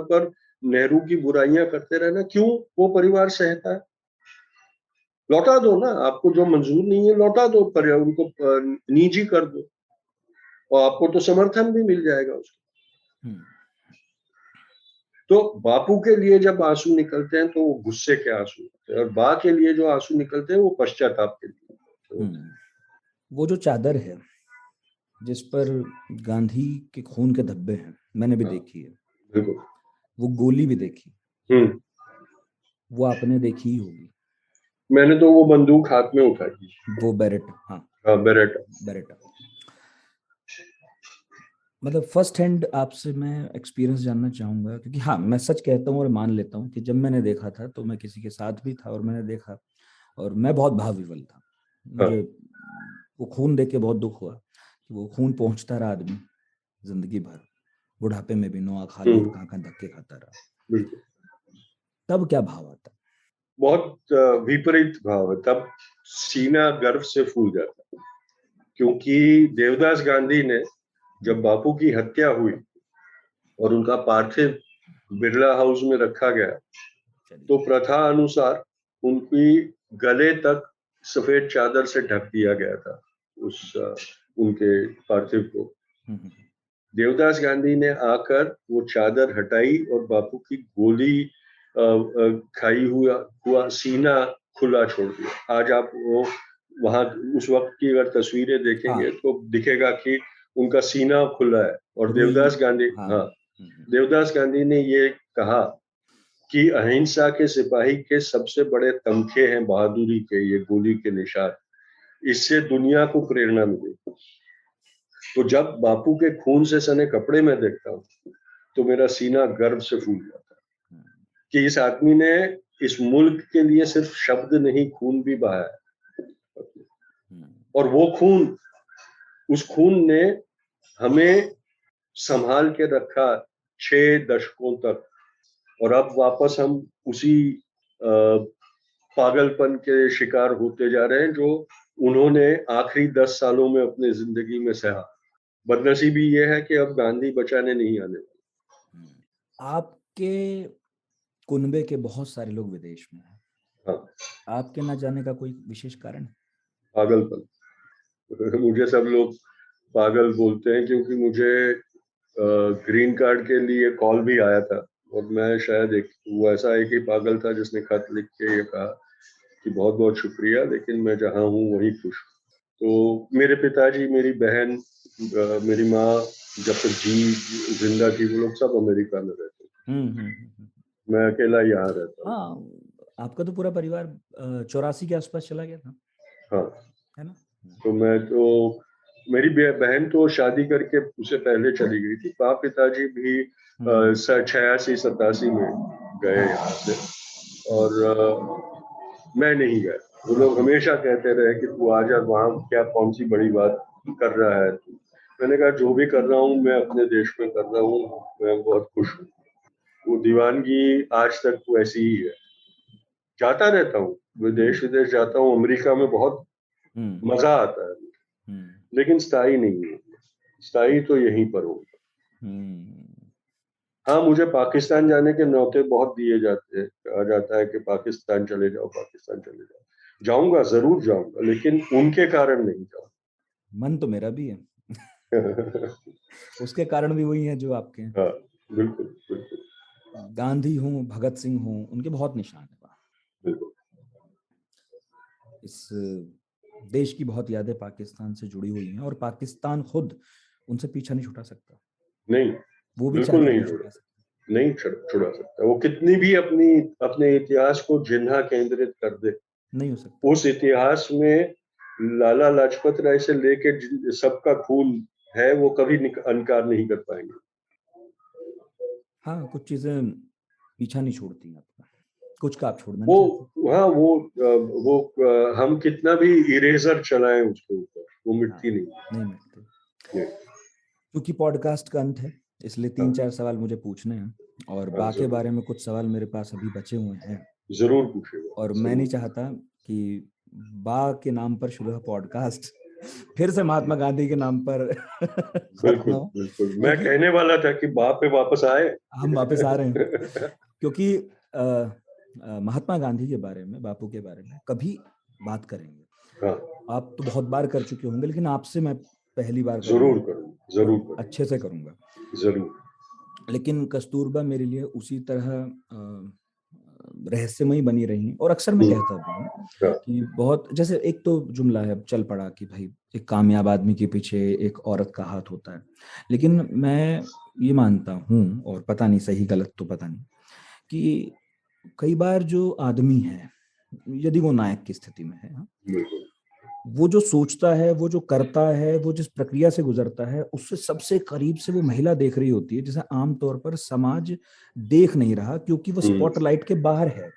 पर नेहरू की बुराइयां करते रहना। क्यों वो परिवार सहता है? लौटा दो ना। आपको जो मंजूर नहीं है लौटा दो, पर उनको निजी कर दो, और आपको तो समर्थन भी मिल जाएगा उसका। तो बापू के लिए जब आंसू निकलते हैं तो वो गुस्से के आंसू होते हैं, और बा के लिए जो आंसू निकलते हैं वो पश्चाताप के लिए। वो जो चादर है जिस पर गांधी के खून के धब्बे हैं, मैंने भी देखी है। बिल्कुल। वो गोली भी देखी, वो आपने देखी ही होगी। मैंने तो वो बंदूक हाथ में उठाई, वो बेरेटा। हाँ, बेरेटा। मतलब फर्स्ट हैंड आपसे मैं एक्सपीरियंस जानना चाहूंगा, क्योंकि हाँ, मैं सच कहता हूँ और मान लेता हूँ कि जब मैंने देखा था तो मैं किसी के साथ भी था और मैंने देखा, और मैं बहुत भावविवल था। मुझे वो खून देख के बहुत दुख हुआ कि वो खून पहुंचता रहा आदमी जिंदगी भर, बुढ़ापे में भी नोआ खा ली और कहाँ धक्के खाता रहा। तब क्या भाव आता? बहुत विपरीत भाव है। तब सीना गर्व से फूल जाता, क्योंकि देवदास गांधी ने जब बापू की हत्या हुई और उनका पार्थिव बिरला हाउस में रखा गया, तो प्रथा अनुसार उनकी गले तक सफेद चादर से ढक दिया गया था उनके पार्थिव को। देवदास गांधी ने आकर वो चादर हटाई और बापू की गोली खाई हुआ सीना खुला छोड़ दिया। आज आप वो वहां उस वक्त की अगर तस्वीरें देखेंगे तो दिखेगा कि उनका सीना खुला है। और देवदास गांधी ने ये कहा कि अहिंसा के सिपाही के सबसे बड़े तमखे हैं बहादुरी के ये गोली के निशान, इससे दुनिया को प्रेरणा मिलेगी। तो जब बापू के खून से सने कपड़े में देखता हूँ तो मेरा सीना गर्व से फूल जाता है कि इस आदमी ने इस मुल्क के लिए सिर्फ शब्द नहीं, खून भी बहाया। और वो उस खून ने हमें संभाल के रखा 6 दशकों तक, और अब वापस हम उसी पागलपन के शिकार होते जा रहे हैं जो उन्होंने आखिरी 10 सालों में अपने जिंदगी में सहा। बदनसीबी ये है कि अब गांधी बचाने नहीं आने वाले। आपके कुनबे के बहुत सारे लोग विदेश में हैं। हाँ। आपके ना जाने का कोई विशेष कारण? पागलपन। मुझे सब लोग पागल बोलते हैं क्योंकि मुझे ग्रीन कार्ड के लिए कॉल भी आया था, और मैं शायद वो ऐसा एक ही पागल था जिसने खत लिख के ये कहा कि बहुत बहुत शुक्रिया, लेकिन मैं जहाँ हूँ वहीं खुश हूँ। तो मेरे पिताजी, मेरी बहन, मेरी माँ जब तक जिंदा थी, वो लोग सब अमेरिका में रहते थे। मैं अकेला यहाँ रहता हूँ। हाँ, आपका तो पूरा परिवार 84 के आसपास चला गया था। हाँ, है ना? तो मेरी बहन तो शादी करके उससे पहले चली गई थी। पिताजी भी 86-87 में गए यहाँ से, और मैं नहीं गया। वो लोग हमेशा कहते रहे कि तू आजा, वहाँ क्या कौन सी बड़ी बात कर रहा है तू। मैंने कहा जो भी कर रहा हूँ मैं अपने देश में कर रहा हूँ, मैं बहुत खुश हूँ। वो दीवानगी आज तक वैसी ही है। जाता रहता हूँ, विदेश जाता हूँ, अमेरिका में बहुत मजा आता है, लेकिन स्थायी नहीं है। स्थायी तो यहीं पर होगा। हाँ, मुझे पाकिस्तान जाने के न्योते बहुत दिए जाते हैं, कहा जाता है कि पाकिस्तान चले जाओ, पाकिस्तान चले जाओ। जाऊंगा, जरूर जाऊंगा, लेकिन उनके कारण नहीं जाऊंगा। मन तो मेरा भी है। उसके कारण भी वही है जो आपके हैं। हाँ, बिल्कुल बिल्कुल। गांधी हूँ, भगत सिंह हूँ, उनके बहुत निशान है वहाँ। बिल्कुल। इस देश की बहुत यादें पाकिस्तान से जुड़ी हुई हैं और पाकिस्तान खुद उनसे पीछा नहीं छुड़ा सकता। नहीं, वो भी बिल्कुल चाहे नहीं छुड़ा सकता। वो कितनी भी अपने इतिहास को जिन्हा केंद्रित कर दे, नहीं हो सकता। उस इतिहास में लाला लाजपत राय से लेके सबका खून है, वो कभी इनकार नहीं कर पाएंगे। हाँ, कुछ चीजें पीछा नहीं छोड़ती आपका, कुछ का आप छोड़ना वो नहीं चाहते। हाँ, वो हम कितना भी इरेजर चलाएं उसके ऊपर, वो मिटती नहीं मिलते। नहीं। क्योंकि पॉडकास्ट का अंत है, इसलिए 3-4 सवाल मुझे पूछने हैं और बा के बारे में कुछ सवाल मेरे पास अभी बचे हुए हैं। जरूर पूछिएगा। और मैं नहीं चाहता कि बा के नाम पर शुरू हुआ पॉडकास्ट फिर से महात्मा गांधी के नाम पर खत्म बिल्कुल हो। बिल्कुल, मैं कहने वाला था कि बाप पे वापस आए। हम वापस आ रहे हैं क्योंकि महात्मा गांधी के बारे में, बापू के बारे में कभी बात करेंगे। हाँ, आप तो बहुत बार कर चुके होंगे, लेकिन आपसे मैं पहली बार जरूर करूँगा, जरूर करूँगा, अच्छे से करूंगा। जरूर। लेकिन कस्तूरबा मेरे लिए उसी तरह रहस्यमयी बनी रही। और अक्सर मैं कहता भी हूँ कि बहुत, जैसे एक तो जुमला है चल पड़ा कि भाई एक कामयाब आदमी के पीछे एक औरत का हाथ होता है, लेकिन मैं ये मानता हूँ, और पता नहीं सही गलत तो पता नहीं, कि कई बार जो आदमी है, यदि वो नायक की स्थिति में है, वो जो सोचता है, वो जो करता है, वो जिस प्रक्रिया से गुजरता है, उससे सबसे करीब से वो महिला देख रही होती है, जिसे आमतौर पर समाज देख नहीं रहा क्योंकि वो स्पॉटलाइट के बाहर है।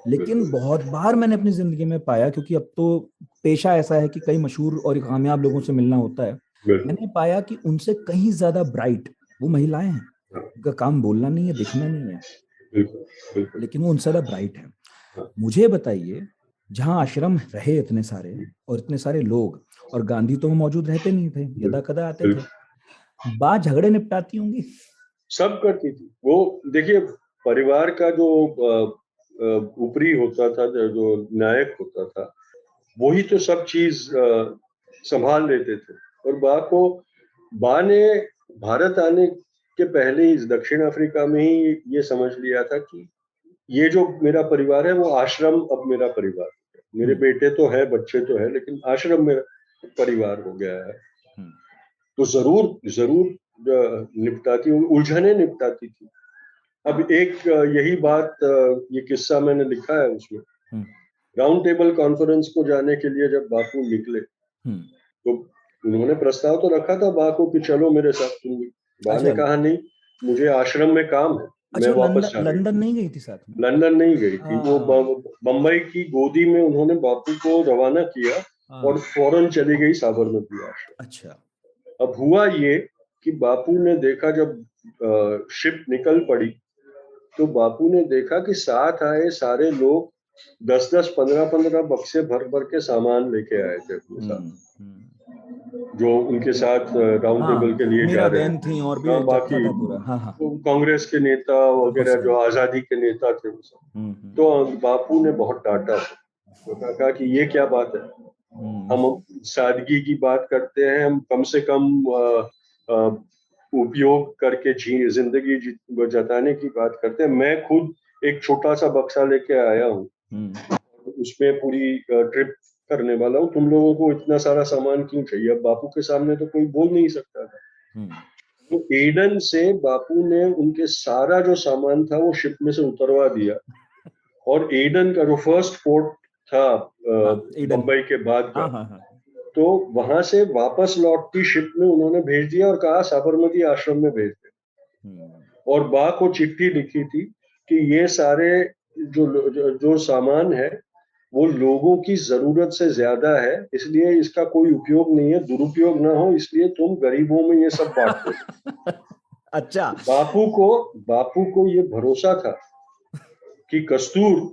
लेकिन बहुत बार मैंने अपनी जिंदगी में पाया, क्योंकि अब तो पेशा ऐसा है कि कई मशहूर और कामयाब लोगों से मिलना होता है, मैंने पाया कि उनसे कहीं ज्यादा ब्राइट वो महिलाएं हैं। उनका काम बोलना नहीं है, दिखना नहीं है, लेकिन वो उनसे ज्यादा ब्राइट है। मुझे बताइए, जहां आश्रम रहे इतने सारे और इतने सारे लोग, और गांधी तो मौजूद रहते नहीं थे, यदा कदा आते थे, बा झगड़े निपटाती होंगी, सब करती थी वो। देखिए, परिवार का जो ऊपरी होता था, जो नायक होता था, वही तो सब चीज संभाल लेते थे। और बा ने भारत आने के पहले ही दक्षिण अफ्रीका में ही ये समझ लिया था कि ये जो मेरा परिवार है, वो आश्रम अब मेरा परिवार है। मेरे बेटे तो है, बच्चे तो है, लेकिन आश्रम मेरा परिवार हो गया है। तो जरूर निपटाती होगी, उलझने निपटाती थी। अब एक यही बात, ये किस्सा मैंने लिखा है उसमें। राउंड टेबल कॉन्फ्रेंस को जाने के लिए जब बापू निकले, तो उन्होंने प्रस्ताव तो रखा था बा को कि चलो मेरे साथ। तुम बा ने कहा नहीं, मुझे आश्रम में काम है, मैं वापस जा रही हूं। लंदन नहीं गई थी साथ में? लंदन नहीं गई थी वो, बम्बई की गोदी में उन्होंने बापू को रवाना किया और फौरन चली गई साबरमती आश्रम। अच्छा। अब हुआ ये कि बापू ने देखा, जब शिप निकल पड़ी, तो बापू ने देखा कि साथ आए सारे लोग 10-10, 15-15 बक्से भर भर के सामान लेके आए थे अपने साथ, जो उनके साथ राउंड टेबल के लिए जा रहे थी और भी बाकी था पूरा। कांग्रेस के नेता वगैरह, जो आजादी के नेता थे वो सब। तो बापू ने बहुत डांटा, तो कहा कि ये क्या बात है, हम सादगी की बात करते हैं, हम कम से कम उपयोग करके जिंदगी जताने की बात करते हैं। मैं खुद एक छोटा सा बक्सा लेके आया हूँ, उसमें पूरी ट्रिप करने वाला हूँ, तुम लोगों को इतना सारा सामान क्यों चाहिए? अब बापू के सामने तो कोई बोल नहीं सकता था। तो एडन से बापू ने उनके सारा जो सामान था वो शिप में से उतरवा दिया, और एडन का जो फर्स्ट पोर्ट था बम्बई के बाद का, तो वहां से वापस लौटती शिप में उन्होंने भेज दिया और कहा साबरमती आश्रम में भेज दे। और बा को चिट्ठी लिखी थी कि ये सारे जो सामान है वो लोगों की जरूरत से ज्यादा है, इसलिए इसका कोई उपयोग नहीं है, दुरुपयोग ना हो, इसलिए तुम गरीबों में ये सब बांट दो। अच्छा, बापू को ये भरोसा था कि कस्तूर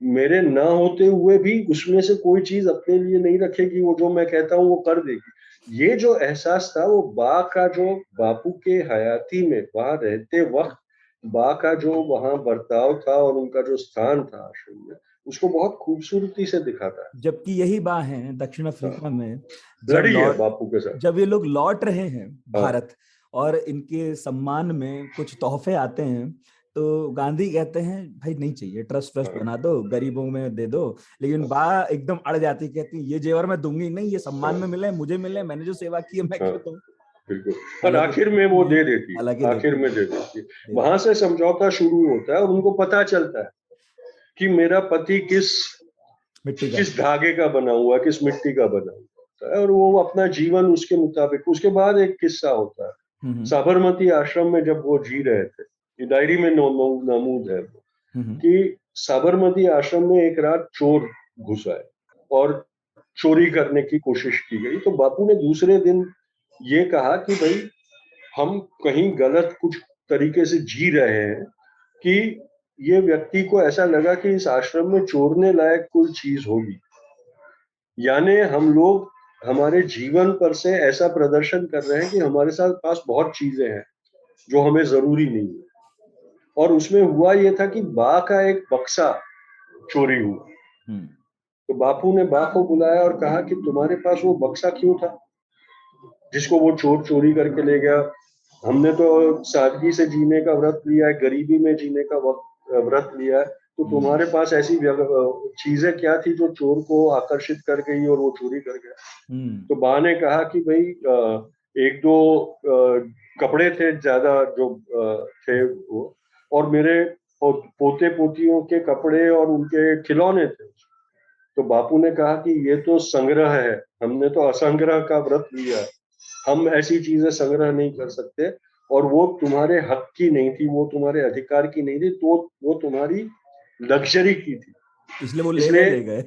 मेरे ना होते हुए भी उसमें से कोई चीज अपने लिए नहीं रखेगी, वो जो मैं कहता हूँ वो कर देगी। ये जो एहसास था वो बा का, जो बापू के हयाती में वहां रहते वक्त बा का जो वहां बर्ताव था और उनका जो स्थान था आश्रम में, उसको बहुत खूबसूरती से दिखाता है। जबकि यही बा है दक्षिण अफ्रीका में, लड़ी है बापू के साथ। जब ये लोग लौट रहे हैं हाँ। भारत और इनके सम्मान में कुछ तोहफे आते हैं, तो गांधी कहते हैं भाई नहीं चाहिए, ट्रस्ट बना दो, गरीबों में दे दो। लेकिन बा एकदम अड़ जाती, कहती ये जेवर मैं दूंगी नहीं, ये सम्मान में मिले, मुझे मिले, मैंने जो सेवा की है मैं क्यों दूं। बिल्कुल, पर आखिर में वो दे देती है, हालांकि आखिर में दे देती है। वहां से समझौता शुरू होता है और उनको पता चलता है कि मेरा पति किस धागे का बना हुआ, किस मिट्टी का बना हुआ है, और वो अपना जीवन उसके मुताबिक। उसके बाद एक किस्सा होता है साबरमती आश्रम में, जब वो जी रहे थे, ये डायरी में नमूद है वो, कि साबरमती आश्रम में एक रात चोर घुस आए और चोरी करने की कोशिश की गई। तो बापू ने दूसरे दिन ये कहा कि भाई हम कहीं गलत कुछ तरीके से जी रहे हैं, कि ये व्यक्ति को ऐसा लगा कि इस आश्रम में चोरने लायक कोई चीज होगी, यानी हम लोग हमारे जीवन पर से ऐसा प्रदर्शन कर रहे हैं कि हमारे साथ पास बहुत चीजें हैं जो हमें जरूरी नहीं है। और उसमें हुआ ये था कि बा का एक बक्सा चोरी हुआ। तो बापू ने बा को बुलाया और कहा कि तुम्हारे पास वो बक्सा क्यों था जिसको वो चोर चोरी करके ले गया? हमने तो सादगी से जीने का व्रत लिया है, गरीबी में जीने का व्रत लिया है, तो तुम्हारे पास ऐसी चीजें क्या थी जो चोर को आकर्षित कर गई और वो चोरी कर गया? तो बा ने कहा कि भाई एक दो कपड़े थे ज्यादा जो थे वो, और मेरे पोते पोतियों के कपड़े और उनके खिलौने थे। तो बापू ने कहा कि ये तो संग्रह है, हमने तो असंग्रह का व्रत लिया है, हम ऐसी चीजें संग्रह नहीं कर सकते, और वो तुम्हारे हक की नहीं थी, वो तुम्हारे अधिकार की नहीं थी, तो वो तुम्हारी लग्जरी की थी, इसलिए वो ले गए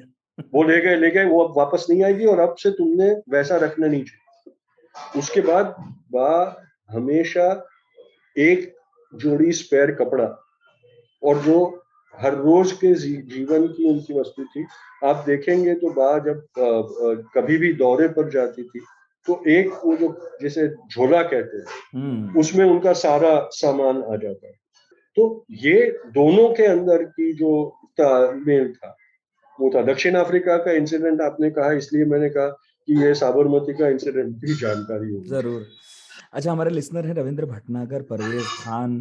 वो ले गए, वो अब वापस नहीं आएगी और अब से तुमने वैसा रखना नहीं चाहिए। उसके बाद बा हमेशा एक जोड़ी स्पेयर कपड़ा, और जो हर रोज के जीवन की उनकी वस्तु थी, आप देखेंगे तो बा जब कभी भी दौरे पर जाती थी तो एक वो जो जैसे झोला कहते हैं, उसमें उनका सारा सामान आ जाता है। तो ये दोनों के अंदर की जो तालमेल था वो था। दक्षिण अफ्रीका का इंसिडेंट आपने कहा, इसलिए मैंने कहा कि ये साबरमती का इंसिडेंट भी जानकारी होगी। जरूर। अच्छा, हमारे लिसनर है रविंद्र भटनागर, परवेज खान,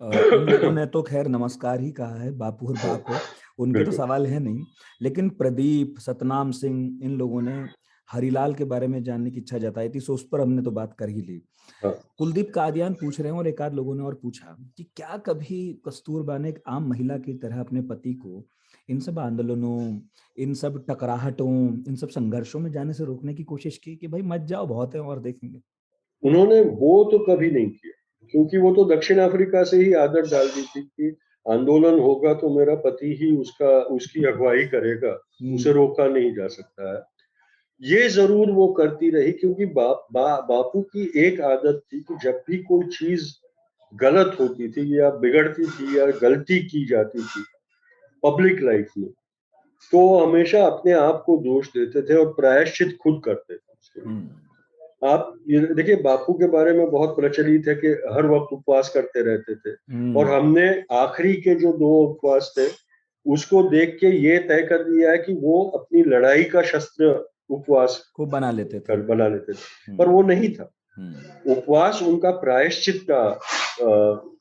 उन लोगों ने तो खैर नमस्कार ही कहा है बापू और बा को, उनके तो सवाल है नहीं, लेकिन प्रदीप, सतनाम सिंह, इन लोगों ने हरिलाल के बारे में जानने की इच्छा जताई थी, सो उस पर हमने तो बात कर ही ली। कुलदीप कादियान पूछ रहे हैं और एक आध लोगों ने और पूछा कि क्या कभी कस्तूरबा ने एक आम महिला की तरह अपने पति को इन सब आंदोलनों, इन सब टकराहटों, इन सब संघर्षों में जाने से रोकने की कोशिश की कि भाई मत जाओ, बहुत है और देखेंगे? उन्होंने वो तो कभी नहीं किया, क्योंकि वो तो दक्षिण अफ्रीका से ही आदत डाल दी थी कि आंदोलन होगा तो मेरा पति ही उसकी अगुवाई करेगा, उसे रोका नहीं जा सकता है। ये जरूर वो करती रही, क्योंकि बापू की एक आदत थी कि जब भी कोई चीज गलत होती थी या बिगड़ती थी या गलती की जाती थी पब्लिक लाइफ में, तो हमेशा अपने आप को दोष देते थे और प्रायश्चित खुद करते थे। आप ये देखिए, बापू के बारे में बहुत प्रचलित है कि हर वक्त उपवास करते रहते थे, और हमने आखिरी के जो 2 उपवास थे उसको देख के ये तय कर दिया है कि वो अपनी लड़ाई का शस्त्र उपवास को बना लेते थे, पर वो नहीं था। उपवास उनका प्रायश्चित का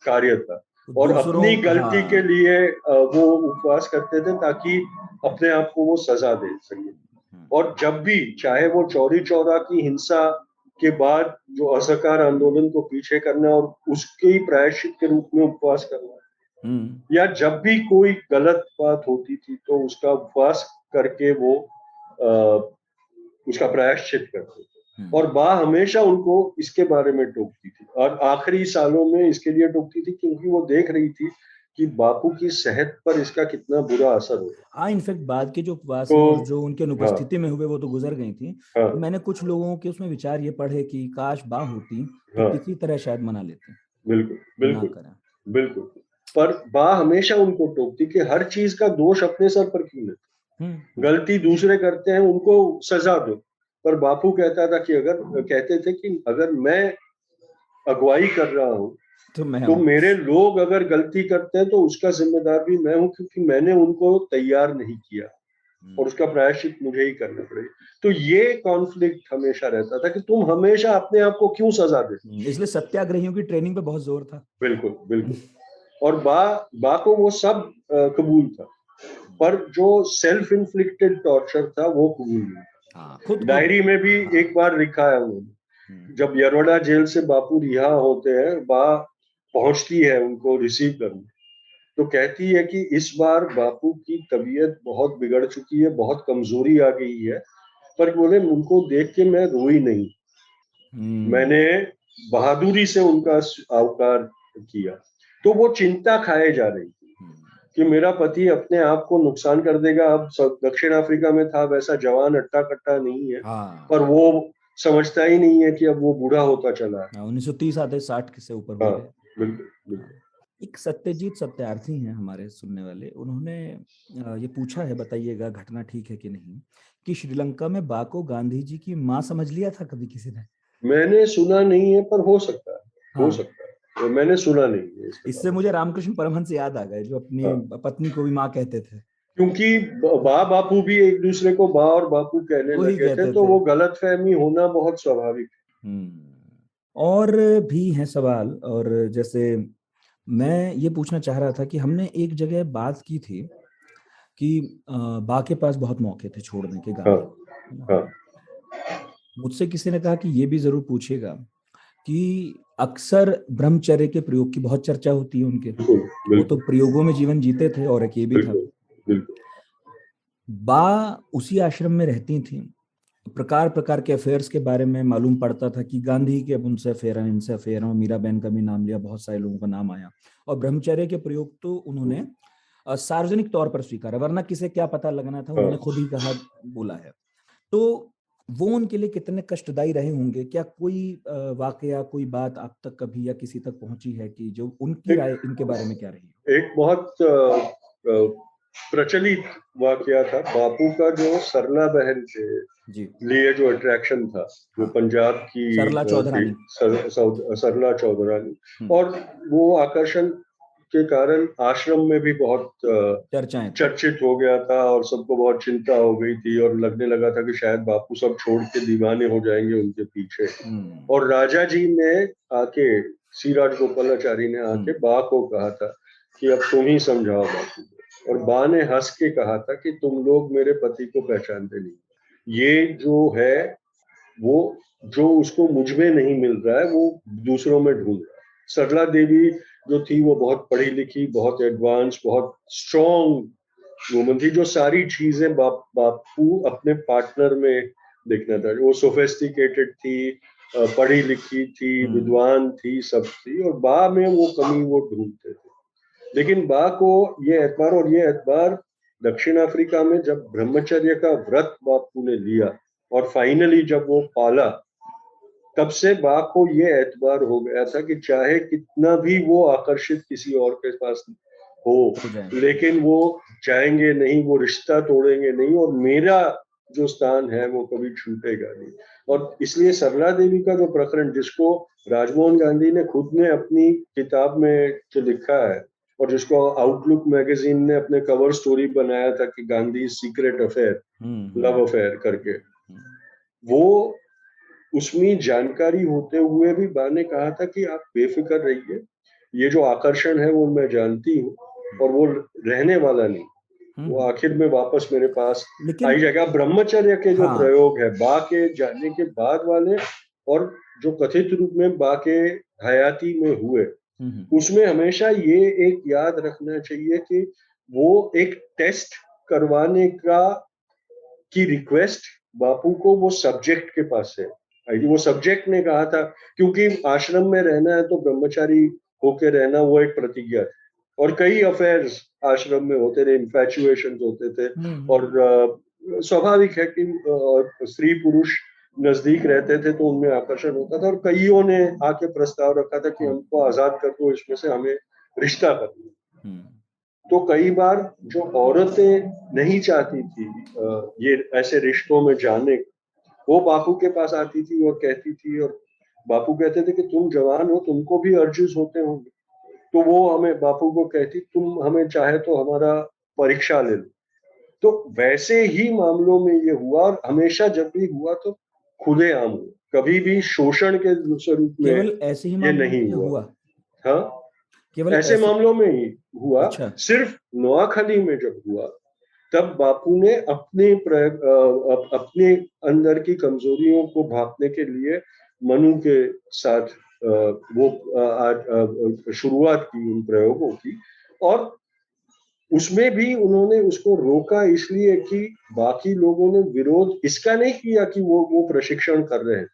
कार्य था, और अपनी गलती के लिए वो उपवास करते थे ताकि अपने आप को वो सजा दे सके। और जब भी, चाहे वो चौरी चौरा की हिंसा के बाद जो असहकार आंदोलन को पीछे करना और उसके ही प्रायश्चित के रूप में उपवास करना, या जब भी कोई गलत बात होती थी तो उसका उपवास करके वो उसका प्रायश्चित करते थे। और बा हमेशा उनको इसके बारे में टोकती थी, और आखिरी सालों में इसके लिए टोकती थी क्योंकि वो देख रही थी कि बापू की सेहत पर इसका कितना बुरा असर हो। हाँ, इनफैक्ट बाद के जो उपवास तो, जो उनके अनुपस्थिति में हुए वो तो गुजर गई थी। मैंने कुछ लोगों के उसमें विचार ये पढ़े कि काश बा होती तो किसी तरह शायद मना लेते। बिल्कुल ना बिल्कुल करें। बिल्कुल। पर बा हमेशा उनको टोकती कि हर चीज का दोष अपने सर पर क्यों लेते, गलती दूसरे करते हैं उनको सजा दो। पर बापू कहते थे कि अगर मैं अगुवाई कर रहा हूँ तो मेरे लोग अगर गलती करते हैं तो उसका जिम्मेदार भी मैं हूँ, क्योंकि मैंने उनको तैयार नहीं किया और उसका प्रायश्चित मुझे ही करना पड़ेगा। तो ये कॉन्फ्लिक्ट हमेशा रहता था कि तुम हमेशा अपने आप को क्यों सजा देते। इसलिए सत्याग्रहियों की ट्रेनिंग पे बहुत जोर था। बिल्कुल बिल्कुल। और बा को वो सब कबूल था, पर जो सेल्फ इन्फ्लिक्टेड टॉर्चर था वो कबूल नहीं था। खुद डायरी में भी एक बार लिखा है उन्होंने, जब यरोडा जेल से बापू रिहा होते हैं, बा पहुंचती है उनको रिसीव करने, तो कहती है कि इस बार बापू की तबीयत बहुत बिगड़ चुकी है, बहुत कमजोरी आ गई है, पर बोले उनको देख के मैं रोई नहीं, मैंने बहादुरी से उनका आवकार किया। तो वो चिंता खाए जा रही थी कि मेरा पति अपने आप को नुकसान कर देगा। अब दक्षिण अफ्रीका में था, वैसा जवान अट्टा कट्टा नहीं है, पर वो समझता ही नहीं है कि अब वो बूढ़ा होता चला है। 1930 आते 60 से ऊपर हो गए। बिल्कुल बिल्कुल। एक सत्यजीत सत्यार्थी हैं हमारे सुनने वाले, उन्होंने ये पूछा है, बताइएगा घटना ठीक है कि नहीं, कि श्रीलंका में बा को गांधी जी की माँ समझ लिया था कभी किसी ने? मैंने सुना नहीं है, पर हो सकता है, हो सकता है, तो मैंने सुना नहीं है। इससे मुझे रामकृष्ण परमहंस याद आ गए, जो अपनी पत्नी को भी माँ कहते थे, क्योंकि बा बापू भी एक दूसरे को बा और बापू कहने लगे थे, तो वो गलतफहमी होना बहुत स्वाभाविक है। और भी हैं सवाल, और जैसे मैं ये पूछना चाह रहा था कि हमने एक जगह बात की थी कि बा के पास बहुत मौके थे छोड़ने के गांधी। मुझसे किसी ने कहा कि ये भी जरूर पूछेगा कि अक्सर ब्रह्मचर्य के प्रयोग की बहुत चर्चा होती है उनके, वो तो प्रयोगों में जीवन जीते थे, और एक ये भी था। बा उसी आश्रम में रहती थी, प्रकार प्रकार के अफेयर्स के बारे में मालूम पड़ता था कि गांधी के अब उनसे अफेयर हैं, इनसे अफेयर हैं, और मीराबेन का भी नाम लिया, बहुत सारे लोगों का नाम आया, और ब्रह्मचर्य के प्रयोग तो उन्होंने सार्वजनिक तौर पर स्वीकारा, वरना किसे क्या पता लगना था, उन्होंने खुद ही कहा, बोला है। तो वो उनके लिए कितने कष्टदायी रहे होंगे? क्या कोई वाकया, कोई बात आप तक कभी या किसी तक पहुंची है कि जो उनकी राय इनके बारे में क्या रही? एक बहुत प्रचलित वाकया था बापू का, जो सरला बहन के लिए जो अट्रैक्शन था, वो पंजाब की सरला चौधरानी, और वो आकर्षण के कारण आश्रम में भी बहुत चर्चित हो गया था, और सबको बहुत चिंता हो गई थी, और लगने लगा था कि शायद बापू सब छोड़ के दीवाने हो जाएंगे उनके पीछे। और राजा जी ने आके, सी राजगोपालाचारी ने आके बा को कहा था कि अब तुम ही समझाओ बापू को, और बा ने हंस के कहा था कि तुम लोग मेरे पति को पहचानते नहीं, ये जो है वो जो उसको मुझ में नहीं मिल रहा है वो दूसरों में ढूंढ रहा है। सरला देवी जो थी वो बहुत पढ़ी लिखी, बहुत एडवांस, बहुत स्ट्रॉन्ग वुमन थी, जो सारी चीजें बापू अपने पार्टनर में देखना था। वो सोफिस्टिकेटेड थी, पढ़ी लिखी थी, विद्वान थी, सब थी, और बा में वो कमी वो ढूंढते थे। लेकिन बा को ये एतबार, और ये एतबार दक्षिण अफ्रीका में जब ब्रह्मचर्य का व्रत बापू ने लिया और फाइनली जब वो पाला, तब से बा को ये एतबार हो गया था कि चाहे कितना भी वो आकर्षित किसी और के पास हो, लेकिन वो जाएंगे नहीं, वो रिश्ता तोड़ेंगे नहीं, और मेरा जो स्थान है वो कभी छूटेगा नहीं। और इसलिए सरला देवी का जो प्रकरण, जिसको राजमोहन गांधी ने खुद ने अपनी किताब में जो लिखा है, और जिसको आउटलुक मैगजीन ने अपने कवर स्टोरी बनाया था कि Gandhi secret affair, love affair करके, वो उसमें जानकारी होते हुए भी बा ने कहा था कि आप बेफिक्र रहिए, ये जो आकर्षण है वो मैं जानती हूँ, और वो रहने वाला नहीं, वो आखिर में वापस मेरे पास आई जाएगा। ब्रह्मचर्य के जो प्रयोग है बा के जाने के बाद वाले, और जो कथित रूप में बा के हयाती में हुए, उसमें हमेशा ये एक याद रखना चाहिए कि वो एक टेस्ट करवाने की रिक्वेस्ट बापू को वो सब्जेक्ट के पास है। वो सब्जेक्ट ने कहा था, क्योंकि आश्रम में रहना है तो ब्रह्मचारी होके रहना वो एक प्रतिज्ञा थी, और कई अफेयर्स आश्रम में होते थे, इन्फैचुएशंस होते थे, और स्वाभाविक है कि स्त्री पुरुष नजदीक रहते थे तो उनमें आकर्षण होता था, और कईयों ने आके प्रस्ताव रखा था कि हमको आजाद कर दो, इसमें से हमें रिश्ता कर दो। तो कई बार जो औरतें नहीं चाहती थी ये ऐसे रिश्तों में जाने, वो बापू के पास आती थी और कहती थी, और बापू कहते थे कि तुम जवान हो, तुमको भी अर्जुस होते होंगे। तो वो हमें, बापू को कहती, तुम हमें चाहे तो हमारा परीक्षा ले लो। तो वैसे ही मामलों में ये हुआ, और हमेशा जब भी हुआ तो खुलेआम हुआ, कभी भी शोषण के स्वरूप में केवल ऐसे ही ये मामलों में नहीं ये हुआ। हुआ? हाँ, केवल ऐसे मामलों में ही हुआ। अच्छा। सिर्फ नोआखली में जब हुआ तब बापू ने अपने अंदर की कमजोरियों को भांपने के लिए मनु के साथ शुरुआत की उन प्रयोगों की, और उसमें भी उन्होंने उसको रोका, इसलिए कि बाकी लोगों ने विरोध इसका नहीं किया कि वो प्रशिक्षण कर रहे हैं,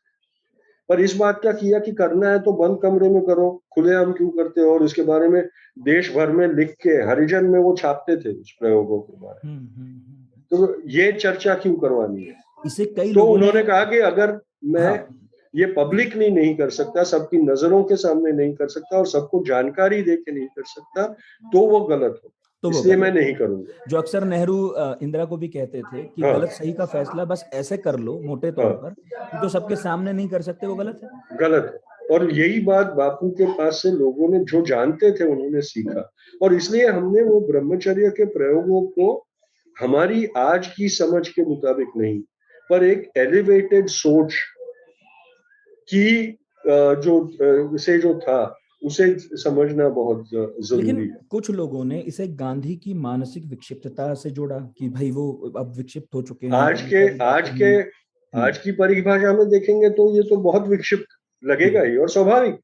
पर इस बात का किया कि करना है तो बंद कमरे में करो, खुलेआम क्यों करते हो। और उसके बारे में देश भर में लिख के हरिजन में वो छापते थे उस प्रयोगों के बारे में। तो ये चर्चा क्यों करवानी है? इसे कई तो लोगों उन्होंने कहा कि अगर मैं ये हाँ। पब्लिकली नहीं कर सकता, सबकी नजरों के सामने नहीं कर सकता, और सबको जानकारी दे के नहीं कर सकता, तो वो गलत हो, तो वो इसलिए मैं गलत। नहीं करूंगा। जो अक्सर नेहरू इंदिरा को भी कहते थे कि हाँ, गलत सही का फैसला बस ऐसे कर लो मोटे तौर पर, जो सबके सामने नहीं कर सकते वो गलत है। गलत है। और यही बात बापू के पास से लोगों ने जो जानते थे उन्होंने सीखा, और इसलिए हमने वो ब्रह्मचर्य के प्रयोगों को हमारी आज की समझ के मुताबिक नहीं, पर एक एलिवेटेड सोच की जो था उसे समझना बहुत जरूरी लेकिन है। कुछ लोगों ने इसे गांधी की मानसिक विक्षिप्तता से जोड़ा कि भाई वो अब विक्षिप्त हो चुके हैं, आज की परिभाषा में देखेंगे तो ये तो बहुत विक्षिप्त लगेगा ही, और स्वाभाविक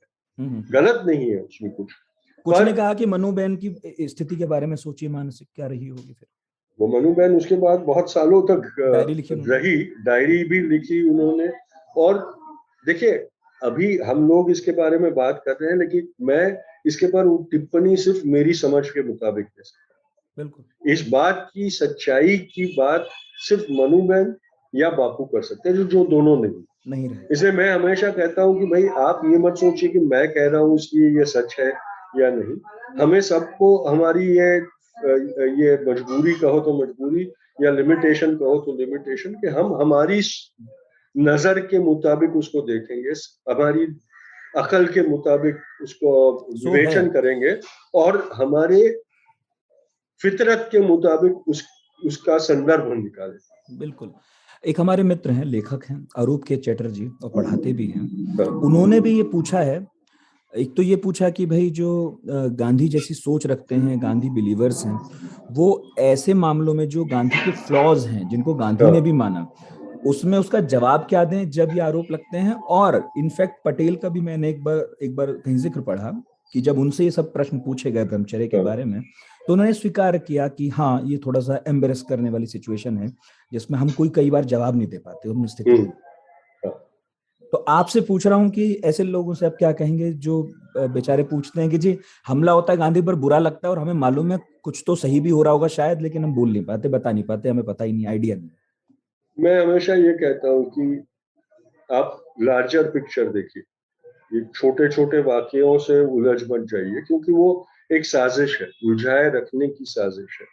गलत नहीं है उसमें कुछ ने कहा कि मनुबेन की स्थिति के बारे में सोचिए, मानसिक क्या रही होगी फिर। वो मनुबेन उसके बाद बहुत सालों तक डायरी डायरी भी लिखी उन्होंने। और देखिए, अभी हम लोग इसके बारे में बात कर रहे हैं, लेकिन मैं इसके पर टिप्पणी सिर्फ मेरी समझ के मुताबिक दे सकता हूं। बिल्कुल, इस बात की सच्चाई की बात सिर्फ मनुबेन या बापू कर सकते हैं, जो दोनों नहीं रहे। इसलिए मैं हमेशा कहता हूं कि भाई आप ये मत सोचिए कि मैं कह रहा हूं इसलिए ये सच है या नहीं। हमें सबको हमारी ये मजबूरी कहो तो मजबूरी, या लिमिटेशन कहो तो लिमिटेशन, कि हम हमारी नजर के मुताबिक उसको देखेंगे, हमारी अकल के मुताबिक उसको विवेचन करेंगे, और हमारे फितरत के मुताबिक उसका संदर्भ निकालेंगे। बिल्कुल। एक हमारे मित्र हैं, लेखक हैं, अरूप के चैटर्जी, और पढ़ाते भी हैं। उन्होंने भी ये पूछा है, एक तो ये पूछा कि भाई जो गांधी जैसी सोच रखते हैं, गांधी बिलीवर्स हैं, वो ऐसे मामलों में जो गांधी के फ्लॉज हैं, जिनको गांधी ने भी माना, उसमें उसका जवाब क्या दें जब ये आरोप लगते हैं। और इनफैक्ट पटेल का भी मैंने एक बार कहीं जिक्र पढ़ा कि जब उनसे ये सब प्रश्न पूछे गए ब्रह्मचर्य के बारे में, तो उन्होंने स्वीकार किया कि हाँ, ये थोड़ा सा एम्बेरस करने वाली सिचुएशन है, जिसमें हम कई बार जवाब नहीं दे पाते अपनी स्थिति में। तो आपसे पूछ रहा हूं कि ऐसे लोगों से आप क्या कहेंगे जो बेचारे पूछते हैं कि जी हमला होता है गांधी पर, बुरा लगता है, और हमें मालूम है कुछ तो सही भी हो रहा होगा शायद, लेकिन हम बोल नहीं पाते, बता नहीं पाते, हमें पता ही नहीं, आइडिया नहीं। मैं हमेशा ये कहता हूं कि आप लार्जर पिक्चर देखिए, ये छोटे छोटे वाक्यों से उलझ मत जाइए, क्योंकि वो एक साजिश है, उलझाए रखने की साजिश है,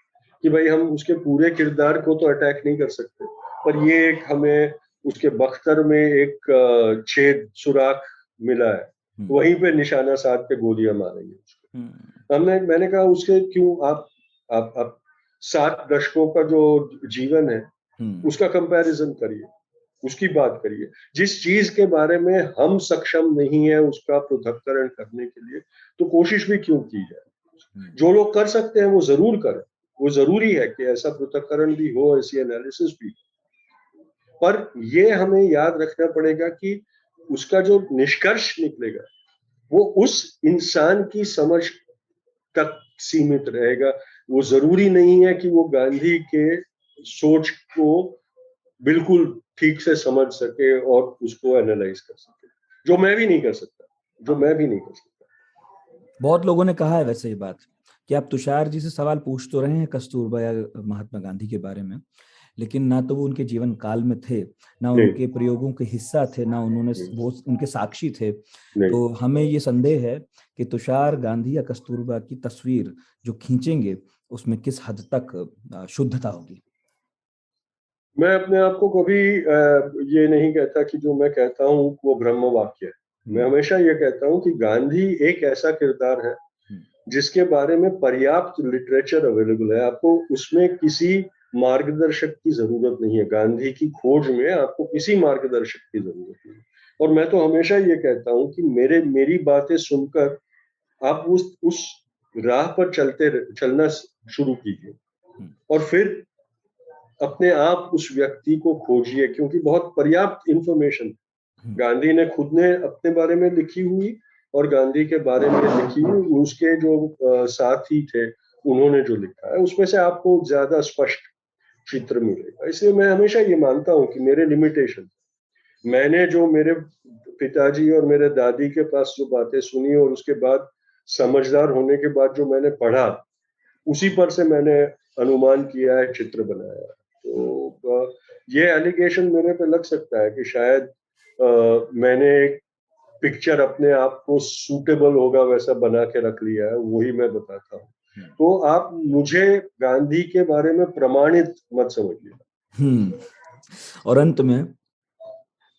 कि भाई हम उसके पूरे किरदार को तो अटैक नहीं कर सकते, पर ये एक हमें उसके बख्तर में एक छेद सुराख मिला है, वहीं पे निशाना साध के गोलियां मारेंगे उसको। मैंने कहा उसके क्यों आप 7 दशकों का जो जीवन है उसका कंपैरिजन करिए, उसकी बात करिए। जिस चीज के बारे में हम सक्षम नहीं है उसका पृथक्करण करने के लिए, तो कोशिश भी क्यों की जाए। जो लोग कर सकते हैं वो जरूर करें, वो जरूरी है कि ऐसा पृथक्करण भी हो, ऐसी एनालिसिस भी। पर ये हमें याद रखना पड़ेगा कि उसका जो निष्कर्ष निकलेगा वो उस इंसान की समझ तक सीमित रहेगा। वो जरूरी नहीं है कि वो गांधी के सोच को बिल्कुल ठीक से समझ सके और उसको एनालाइज कर सके, जो मैं भी नहीं कर सकता। बहुत लोगों ने कहा है वैसे ये बात कि आप तुषार जी से सवाल पूछ तो रहे हैं कस्तूरबा या महात्मा गांधी के बारे में, लेकिन ना तो वो उनके जीवन काल में थे, ना नहीं। उनके प्रयोगों के हिस्सा थे, ना उन्होंने वो उनके साक्षी थे। नहीं। तो हमें ये संदेह है कि तुषार गांधी या कस्तूरबा की तस्वीर जो खींचेंगे उसमें किस हद तक शुद्धता होगी। मैं अपने आप को कभी ये नहीं कहता कि जो मैं कहता हूँ वो ब्रह्म वाक्य है। मैं हमेशा ये कहता हूँ कि गांधी एक ऐसा किरदार है जिसके बारे में पर्याप्त लिटरेचर अवेलेबल है। आपको उसमें किसी मार्गदर्शक की जरूरत नहीं है। गांधी की खोज में आपको किसी मार्गदर्शक की जरूरत नहीं है। और मैं तो हमेशा ये कहता हूँ कि मेरी बातें सुनकर आप उस राह पर चलना शुरू कीजिए और फिर अपने आप उस व्यक्ति को खोजिए, क्योंकि बहुत पर्याप्त इंफॉर्मेशन गांधी ने खुद ने अपने बारे में लिखी हुई और गांधी के बारे में लिखी हुई उसके जो साथी थे उन्होंने जो लिखा है उसमें से आपको ज्यादा स्पष्ट चित्र मिलेगा। इसलिए मैं हमेशा ये मानता हूँ कि मेरे लिमिटेशन, मैंने जो मेरे पिताजी और मेरे दादी के पास जो बातें सुनी और उसके बाद समझदार होने के बाद जो मैंने पढ़ा उसी पर से मैंने अनुमान किया है, चित्र बनाया है। तो ये एलिगेशन मेरे पे लग सकता है कि शायद मैंने एक पिक्चर अपने आप को सूटेबल होगा वैसा बना के रख लिया है, वही मैं बताता हूँ। तो आप मुझे गांधी के बारे में प्रमाणित मत समझिए। और अंत में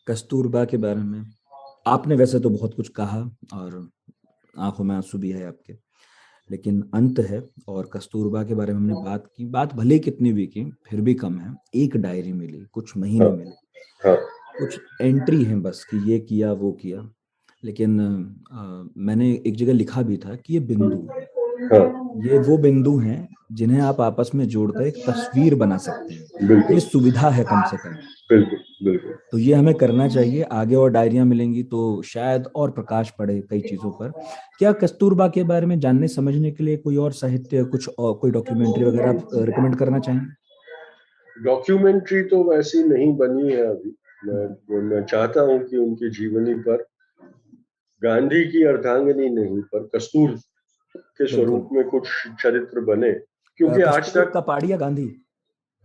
कस्तूरबा के बारे में आपने वैसे तो बहुत कुछ कहा और आंखों में आंसू भी है आपके, लेकिन अंत है और कस्तूरबा के बारे में हमने बात की, बात भले कितनी भी की फिर भी कम है। एक डायरी मिली, कुछ महीने मिले, कुछ एंट्री है बस कि ये किया वो किया, लेकिन मैंने एक जगह लिखा भी था कि ये बिंदु, ये वो बिंदु हैं जिन्हें आप आपस में जोड़कर एक तस्वीर बना सकते हैं। ये सुविधा है कम से कम। बिल्कुल। तो ये हमें करना चाहिए। आगे और डायरियां मिलेंगी तो शायद और प्रकाश पड़े कई चीजों पर। क्या कस्तूरबा के बारे में जानने समझने के लिए कोई और साहित्य, कुछ और कोई डॉक्यूमेंट्री वगैरह आप रिकमेंड करना चाहेंगे? डॉक्यूमेंट्री तो वैसी नहीं बनी है अभी। मैं चाहता हूं कि उनकी जीवनी पर, गांधी की अर्धांगिनी नहीं पर कस्तूर के स्वरूप में कुछ चरित्र बने, क्योंकि आज तक कापड़िया गांधी,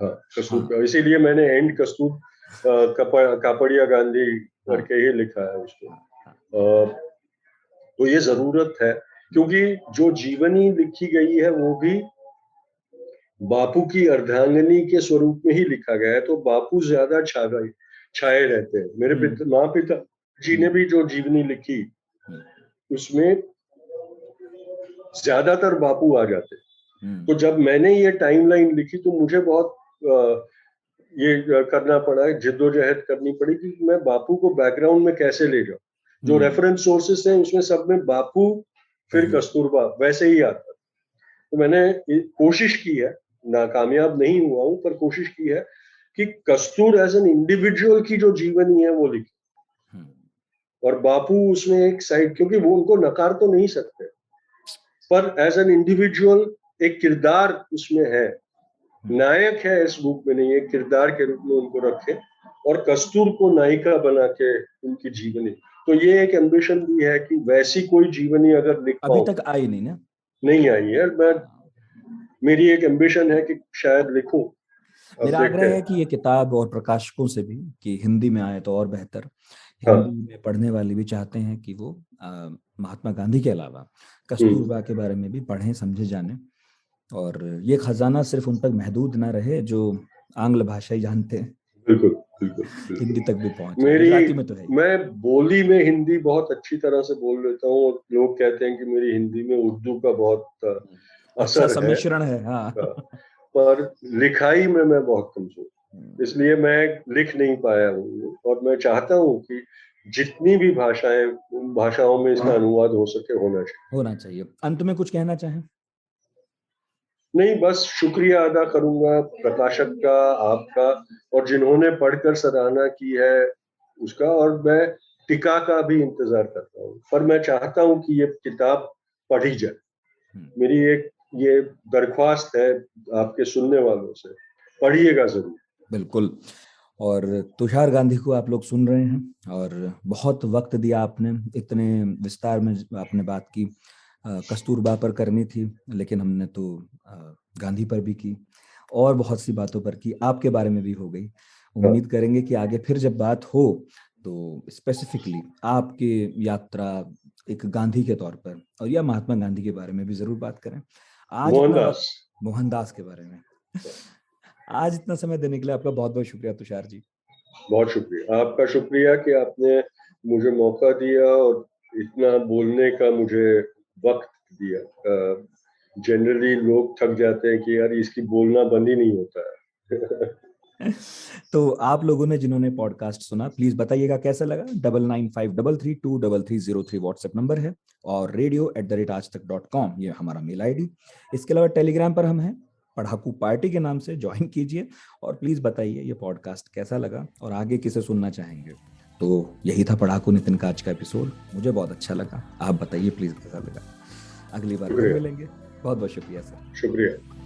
कस्तूर, इसीलिए मैंने एंड कस्तूर कापड़िया गांधी करके ही लिखा है उसको। तो ये जरूरत है, क्योंकि जो जीवनी लिखी गई है वो भी बापू की अर्धांगिनी के स्वरूप में ही लिखा गया है। तो बापू ज्यादा छाए रहते हैं। मेरे पिता जी ने भी जो जीवनी लिखी उसमें ज्यादातर बापू आ जाते। तो जब मैंने ये टाइमलाइन लिखी तो मुझे बहुत ये करना पड़ा, जिद्दोजहद करनी पड़ी कि मैं बापू को बैकग्राउंड में कैसे ले जाऊं। जो रेफरेंस सोर्सेस हैं उसमें सब में बापू फिर कस्तूरबा वैसे ही आता। तो मैंने कोशिश की है, नाकामयाब नहीं हुआ हूं, पर कोशिश की है कि कस्तूर एज एन इंडिविजुअल की जो जीवनी है वो लिखी और बापू उसमें एक साइड, क्योंकि वो उनको नकार तो नहीं सकते, पर एज एन इंडिविजुअल एक किरदार उसमें है। नायक है इस बुक में नहीं, एक किरदार के रूप में उनको रखे और कस्तूर को नायिका बना के उनकी जीवनी। तो ये एक एम्बिशन भी है कि वैसी कोई जीवनी अगर लिख पाऊं, अभी तक आई नहीं ना, नहीं आई है। मेरी एक एम्बिशन है कि शायद लिखूं। मेरा आग्रह है कि ये किताब और प्रकाशकों से भी कि हिंदी में आए तो और बेहतर। हिंदी में पढ़ने वाले भी चाहते हैं कि वो महात्मा गांधी के अलावा कस्तूरबा के बारे में भी पढ़ें, समझे, जाने, और ये खजाना सिर्फ उन तक महदूद ना रहे जो आंग्ल भाषा ही जानते हैं। बिल्कुल। हिंदी तक भी पहुंचे। में तो है। मैं बोली में हिंदी बहुत अच्छी तरह से बोल लेता हूँ और लोग कहते हैं कि मेरी हिंदी में उर्दू का बहुत असर सम्मिश्रण है। हाँ। पर लिखाई में मैं बहुत कमजोर, इसलिए मैं लिख नहीं पाया हूँ और मैं चाहता हूँ कि जितनी भी भाषाओं में इसका अनुवाद हो सके होना चाहिए। अंत में कुछ कहना चाहें? नहीं, बस शुक्रिया अदा करूंगा प्रकाशक का, आपका, और जिन्होंने पढ़कर सराहना की है उसका, और मैं टीका का भी इंतजार करता हूँ। पर मैं चाहता हूँ कि ये किताब पढ़ी जाए। मेरी एक ये दरख्वास्त है आपके सुनने वालों से, पढ़िएगा जरूर। बिल्कुल। और तुषार गांधी को आप लोग सुन रहे हैं और बहुत वक्त दिया आपने, इतने विस्तार में आपने बात की। कस्तूरबा पर करनी थी लेकिन हमने तो गांधी पर भी की, और बहुत सी बातों पर की, आपके बारे में भी हो गई। उम्मीद करेंगे कि आगे फिर जब बात हो तो स्पेसिफिकली आपकी यात्रा एक गांधी के तौर पर और या महात्मा गांधी के बारे में भी जरूर बात करें। आज मोहनदास मोहनदास के बारे में आज इतना समय देने के लिए आपका बहुत बहुत शुक्रिया तुषार जी। बहुत शुक्रिया, आपका शुक्रिया कि आपने मुझे मौका दिया और इतना बोलने का मुझे वक्त दिया। जनरली लोग थक जाते हैं कि यार इसकी बोलना बंद ही नहीं होता है। तो आप लोगों ने जिन्होंने पॉडकास्ट सुना, प्लीज बताइएगा कैसा लगा। 9953323303 व्हाट्सएप नंबर है और radio@aajtak.com ये हमारा मेल आईडी। इसके अलावा टेलीग्राम पर हम हैं, पढ़ाकू पार्टी के नाम से ज्वाइन कीजिए और प्लीज बताइए ये पॉडकास्ट कैसा लगा और आगे किसे सुनना चाहेंगे। तो यही था पढ़ाकू नितिन का आज का एपिसोड, मुझे बहुत अच्छा लगा। आप बताइए प्लीज कैसा लगा। अगली बार फिर मिलेंगे। बहुत बहुत शुक्रिया सर। शुक्रिया।